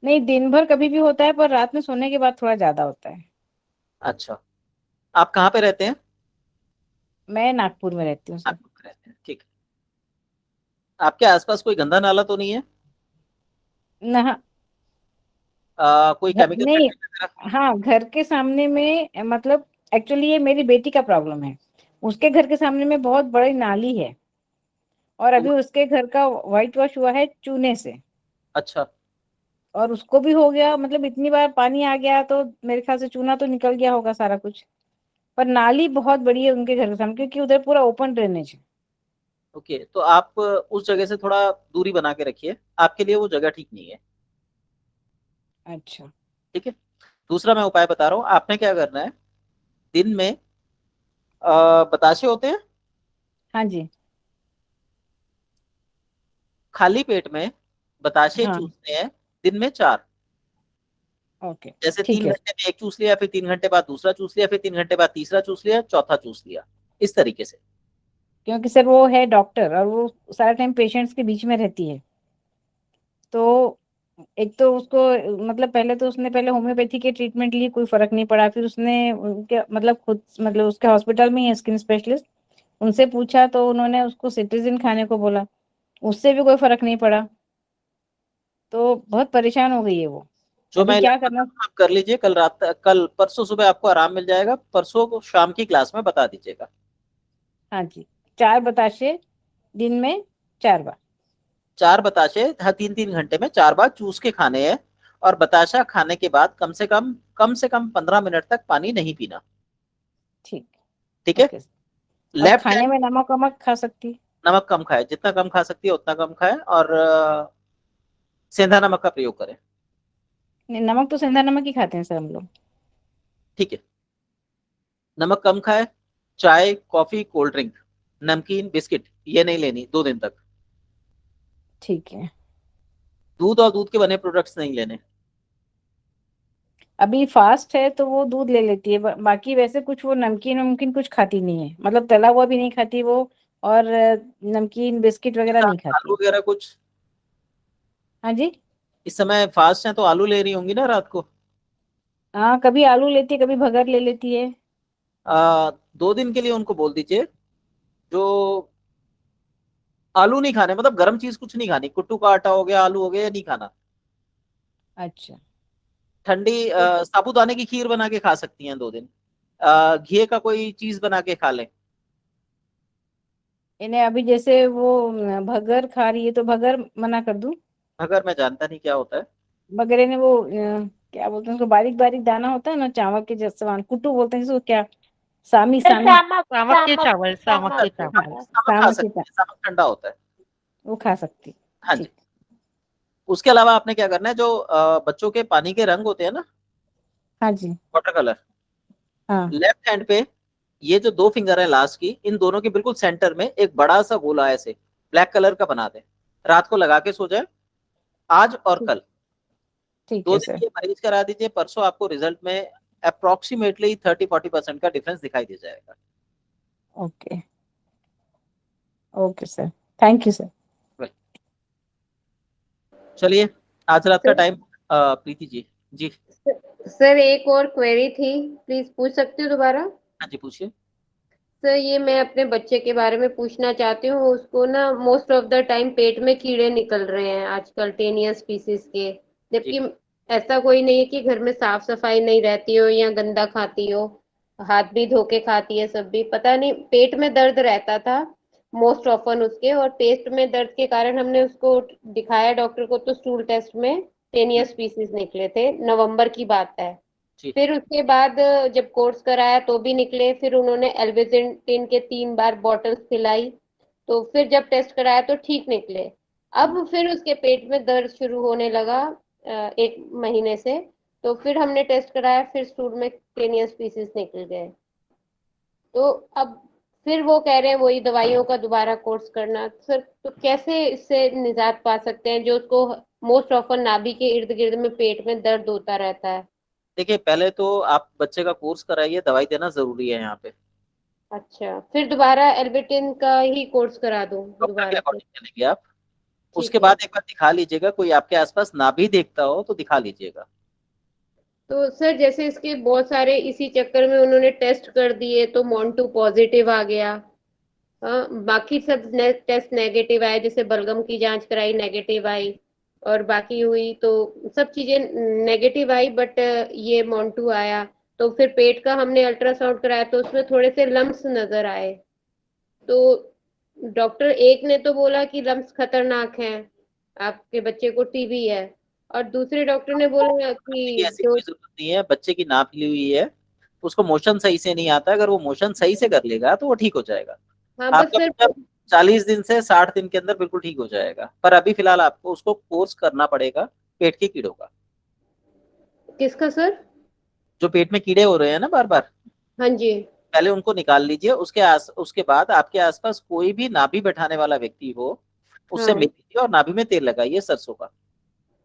नहीं, दिन भर कभी भी होता है, पर रात में सोने के बाद थोड़ा ज्यादा होता है। अच्छा, आप कहाँ पे रहते हैं? मैं नागपुर में रहती हूँ सर। नागपुर में रहते हैं, ठीक है। आपके आसपास कोई गंदा नाला तो नहीं है? ना, कोई केमिकल नहीं। फैक्ट्री वगैरह? हाँ, घर के सामने में मतलब एक्चुअली ये मेरी बेटी का प्रॉब्लम है, उसके घर के सामने में बहुत बड़ी नाली है, और अभी उसके घर का व्हाइट वॉश हुआ है चूने से, अच्छा। और उसको भी हो गया, मतलब इतनी बार पानी आ गया तो मेरे ख्याल से चूना तो निकल गया होगा सारा कुछ, पर नाली बहुत बड़ी है उनके घर के सामने, क्योंकि उधर पूरा ओपन ड्रेनेज है। ओके, तो आप उस जगह से थोड़ा दूरी बना के रखिए, आपके लिए वो जगह ठीक नहीं है। अच्छा। ठीक है। दूसरा मैं उपाय बता रहा हूँ, आपने क्या करना है, दिन में बताशे होते हैं, हाँ जी। खाली पेट में बताशे हाँ। चूसने हैं, दिन में 4। ओके, जैसे ठीक 3 है। घंटे में एक चूस लिया, फिर 3 घंटे बाद दूसरा चूस लिया, फिर 3 घंटे बाद तीसरा चूस लिया, चौथा चूस लिया, इस तरीके से। क्योंकि सर वो है डॉक्टर, और वो सारा टाइम पेशेंट्स के बीच में रहती है, तो एक तो उसको मतलब पहले तो उसने पहले होम्योपैथी के ट्रीटमेंट ली, कोई फर्क नहीं पड़ा, फिर उसने उनके मतलब खुद मतलब उसके हॉस्पिटल में ही स्किन स्पेशलिस्ट, उनसे पूछा तो उन्होंने उसको सिट्रीजिन खाने को बोला, उससे भी कोई फर्क नहीं पड़ा, तो बहुत परेशान हो गई है वो। जो अभी मैं क्या इलाज करना? बताऊं आप कर लीजिए, कल रात, कल परसों सुबह आपको आराम मिल जाएगा, परसों को शाम की क्लास में बता दीजिएगा। हाँ जी, 4 बताशे दिन में 4 बार। 4 बताशे हर 3-3 घंटे में 4 बार चूस के खाने हैं, और बताशा खाने के बाद कम से कम 15 मिनट तक पानी नहीं पीना। ठीक। ठीक है। ओके। और लेफ्ट खाने हैंड, में नमक वमक खा सकती? नमक कम खाए, जितना कम खा सकती है उतना कम खाए, और सेंधा नमक का प्रयोग करें। नहीं, नमक तो सेंधा नमक ही खाते हैं सर हम लोग। ठीक है, नमक कम खाए। चाय, कॉफी, कोल्ड ड्रिंक, नमकीन, बिस्किट ये नहीं लेनी 2 दिन तक। ठीक है। दूध और दूध के बने प्रोडक्ट्स नहीं लेने। अभी फास्ट है तो वो दूध ले लेती है, बाकी वैसे कुछ वो नमकीन वमकीन कुछ खाती नहीं है, मतलब तला हुआ भी नहीं खाती वो, और नमकीन बिस्किट वगैरह नहीं आलू खाती। वगैरह कुछ? हाँ जी। इस समय फास्ट है तो आलू ले रही होंगी ना रात को? हाँ, कभी आलू लेती है, कभी भगर ले लेती है। 2 दिन के लिए उनको बोल दीजिए, जो आलू नहीं खाने, मतलब गर्म चीज कुछ नहीं खानी, कुट्टू का आटा हो गया, आलू हो गया, ये नहीं खाना। अच्छा। ठंडी साबूदाने की खीर बना के खा सकती हैं 2 दिन। घी का कोई चीज बना के खा लें। इन्हें अभी जैसे वो भगर खा रही है तो भगर मना कर दूं? अगर मैं जानता नहीं क्या होता है। भगरे ने वो क्या बोलते हैं उसको, बारीक बारीक दाना होता है ना चावल के जैसे, कुट्टू बोलते हैं जिसको, क्या, सामी सामी। सामक के चावल, सामक के चावल। नमक खा सामक के सकती है, नमक ठंडा होता है। वो खा सकती। हाँ जी। ठीक। उसके अलावा आपने क्या करना है, जो बच्चों के पानी के रंग होते हैं ना, हाँ जी। वाटर कलर, हाँ। लेफ्ट हैंड पे ये जो 2 फिंगर है लास्ट की, इन दोनों के बिल्कुल सेंटर में एक बड़ा सा गोला ऐसे ब्लैक कलर का बना दे, रात को लगा के सो जाए, आज और कल। ठीक 2 है दिन सर। ये मरीज करा दीजिए, परसों आपको रिजल्ट में अप्रोक्सीमेटली 30-40% का डिफरेंस दिखाई दे जाएगा। Okay okay sir, thank you sir. चलिए, आज रात का टाइम प्रीति जी। जी सर एक और क्वेरी थी, प्लीज पूछ सकती हूँ दोबारा? हाँ जी, पूछिए। सर ये मैं अपने बच्चे के बारे में पूछना चाहती हूँ, उसको ना मोस्ट ऑफ द टाइम पेट में कीड़े निकल रहे हैं आजकल टेनिया स्पीसीज के, जबकि ऐसा कोई नहीं है कि घर में साफ सफाई नहीं रहती हो या गंदा खाती हो, हाथ भी धो के खाती है, सब भी, पता नहीं पेट में दर्द रहता था मोस्ट ऑफन उसके, और पेट में दर्द के कारण हमने उसको दिखाया डॉक्टर को, तो स्टूल टेस्ट में टेनिया स्पीसीज निकले थे, नवंबर की बात है। फिर उसके बाद जब कोर्स कराया तो भी निकले, फिर उन्होंने एल्विजेंटिन के 3 बार बॉटल्स पिलाई, तो फिर जब टेस्ट कराया तो ठीक निकले। अब फिर उसके पेट में दर्द शुरू होने लगा 1 महीने से, तो फिर हमने टेस्ट कराया, फिर स्टूल में टेनिया स्पीसीज निकल गए। तो अब फिर वो कह रहे हैं वही दवाइयों का दोबारा कोर्स करना। सर तो कैसे इससे निजात पा सकते हैं, जो उसको मोस्ट ऑफन नाभि के इर्द गिर्द में पेट में दर्द होता रहता है? देखिए, पहले तो आप बच्चे का कोर्स कराइए, दवाई देना जरूरी है यहाँ पे। अच्छा, फिर दोबारा एल्बिटिन का ही कोर्स करा दूं दोबारा से? अकॉर्डिंग चलेंगे आप। उसके बाद एक बार दिखा लीजिएगा, कोई आपके आसपास ना भी देखता हो तो दिखा लीजिएगा। तो सर जैसे इसके बहुत सारे इसी चक्कर में उन्होंने टेस्ट कर दिए, तो मोंटू पॉजिटिव आ गया, बाकी सब टेस्ट नेगेटिव आए, जैसे बलगम की जांच कराई नेगेटिव आई, और बाकी हुई तो सब चीजें नेगेटिव आई, बट ये मोंटू आया। तो फिर पेट का हमने अल्ट्रासाउंड कराया तो उसमें थोड़े से लम्प्स नजर आए, तो डॉक्टर एक ने तो बोला कि लम्प्स खतरनाक हैं, आपके बच्चे को टीबी है, और दूसरे डॉक्टर ने बोला कि ऐसी कोई जरूरत नहीं है, बच्चे की नाप हिली हुई है, उसको मोशन सही से नहीं आता, अगर वो मोशन सही से कर लेगा तो वो ठीक हो जाएगा। हाँ बस आपका बच्चा 40 दिन से 60 दिन के अंदर बिल्कुल ठीक हो जाएगा, पर अभी फिलहाल आपको उसको कोर्स करना पड़ेगा पेट के कीड़ों का। किसका सर? जो पेट में कीड़े हो रहे हैं ना बार बार, हाँ जी। पहले उनको निकाल लीजिए, उसके बाद आपके आसपास कोई भी नाभि बैठाने वाला व्यक्ति हो, उससे मिल लीजिए और नाभि में तेल लगाइए सरसों का,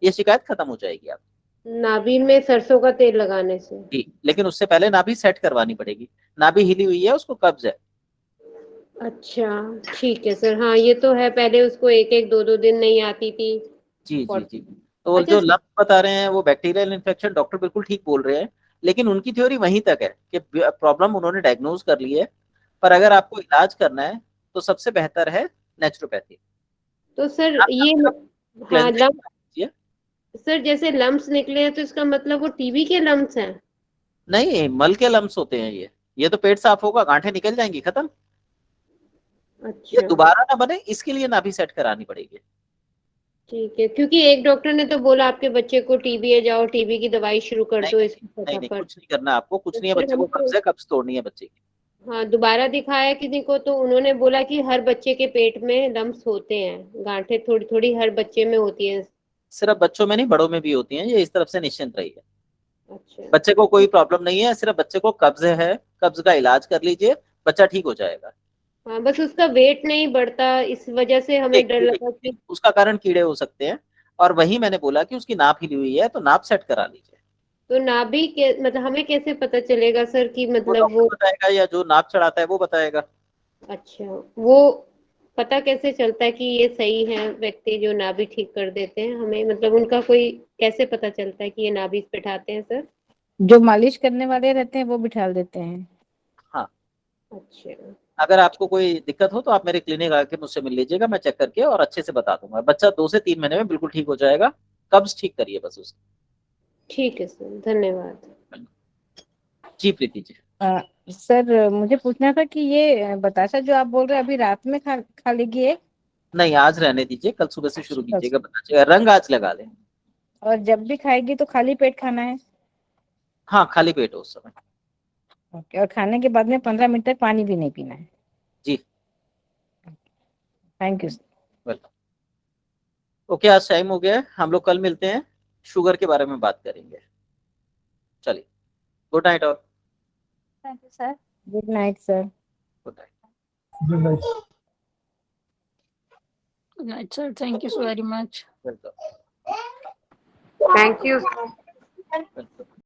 ये शिकायत खत्म हो जाएगी आप। नाभि में सरसों का तेल लगाने से? जी, लेकिन उससे पहले नाभि सेट करवानी पड़ेगी, नाभि हिली हुई है, उसको कब्ज है। अच्छा ठीक है सर, हाँ ये तो है, पहले उसको 1-1 2-2 दिन नहीं आती थी। जी जी जी। तो जो लंप बता रहे हैं वो बैक्टीरियल इन्फेक्शन, डॉक्टर बिल्कुल ठीक बोल रहे हैं, लेकिन उनकी थ्योरी वहीं तक है कि प्रॉब्लम उन्होंने डायग्नोज कर ली है, पर अगर आपको इलाज करना है तो सबसे बेहतर है नेचुरोपैथी। तो सर ये हाँ सर जैसे लम्प्स निकले हैं तो इसका मतलब वो टीबी के लम्प्स हैं? नहीं, मल के लम्प्स होते हैं ये तो पेट साफ होगा, गांठें निकल जाएंगी, खत्म। अच्छा, ये दोबारा ना बने इसके लिए नाभि सेट करानी पड़ेगी। ठीक है, क्योंकि एक डॉक्टर ने तो बोला आपके बच्चे को टीबी है, जाओ टीबी की दवाई शुरू कर दो इसकी नहीं, फटाफट। कुछ नहीं करना आपको, कुछ नहीं है, बच्चे को कब्ज है, कब्ज तोड़नी है बच्चे की। हाँ दोबारा दिखाया किसी को तो उन्होंने बोला कि हर बच्चे के पेट में लम्प्स होते हैं, गांठें थोड़ी थोड़ी हर बच्चे में होती है। सिर्फ बच्चों में नहीं, बड़ों में भी होती हैं, ये इस तरफ से निश्चिंत रहिए। अच्छा, बच्चे को कोई प्रॉब्लम नहीं है, सिर्फ बच्चे को कब्ज है, कब्ज का इलाज कर लीजिए, बच्चा ठीक हो जाएगा। हाँ बस उसका वेट नहीं बढ़ता, इस वजह से हमें डर लगा कि उसका कारण कीड़े हो सकते हैं, और वही मैंने बोला कि उसकी नाप हिली हुई है तो नाप सेट करा लीजिए। तो नाभि के मतलब हमें कैसे पता चलेगा सर कि मतलब वो बताएगा या जो नाप चढ़ाता है वो बताएगा। अच्छा, वो पता कैसे चलता है कि ये सही है व्यक्ति जो नाभि ठीक कर देते हैं, हमें मतलब उनका कोई कैसे पता चलता है कि ये नाभि बैठाते हैं सर? जो मालिश करने वाले रहते हैं वो बिठा देते हैं। हाँ। अच्छा, अगर आपको कोई दिक्कत हो तो आप मेरे क्लिनिक आके मुझसे मिल लीजिएगा, मैं चेक करके और अच्छे से बता दूंगा। बच्चा 2 से 3 महीने में बिल्कुल ठीक हो जाएगा, कब्ज ठीक करिए बस उसकी। ठीक है सर, धन्यवाद। जी प्रीति जी। सर मुझे पूछना था कि ये बताशा जो आप बोल रहे हैं अभी रात में खा लेगी है? नहीं, आज रहने दीजिए, कल सुबह से शुरू कीजिएगा, बताइएगा, रंग आज लगा लें। और जब भी खाएगी तो खाली पेट खाना है? हाँ, खाली पेट हो उस समय। ओके, और खाने के बाद में 15 मिनट तक पानी भी नहीं पीना है? जी। Thank you. वेलकम। ओके, आज टाइम हो गया है, हम लोग कल मिलते हैं, शुगर के बारे में बात करेंगे। चलिए, गुड नाइट। और thank you sir. Good night sir. Good night. Good night. Good night, sir. Thank you so very much. Welcome. Thank you. Welcome.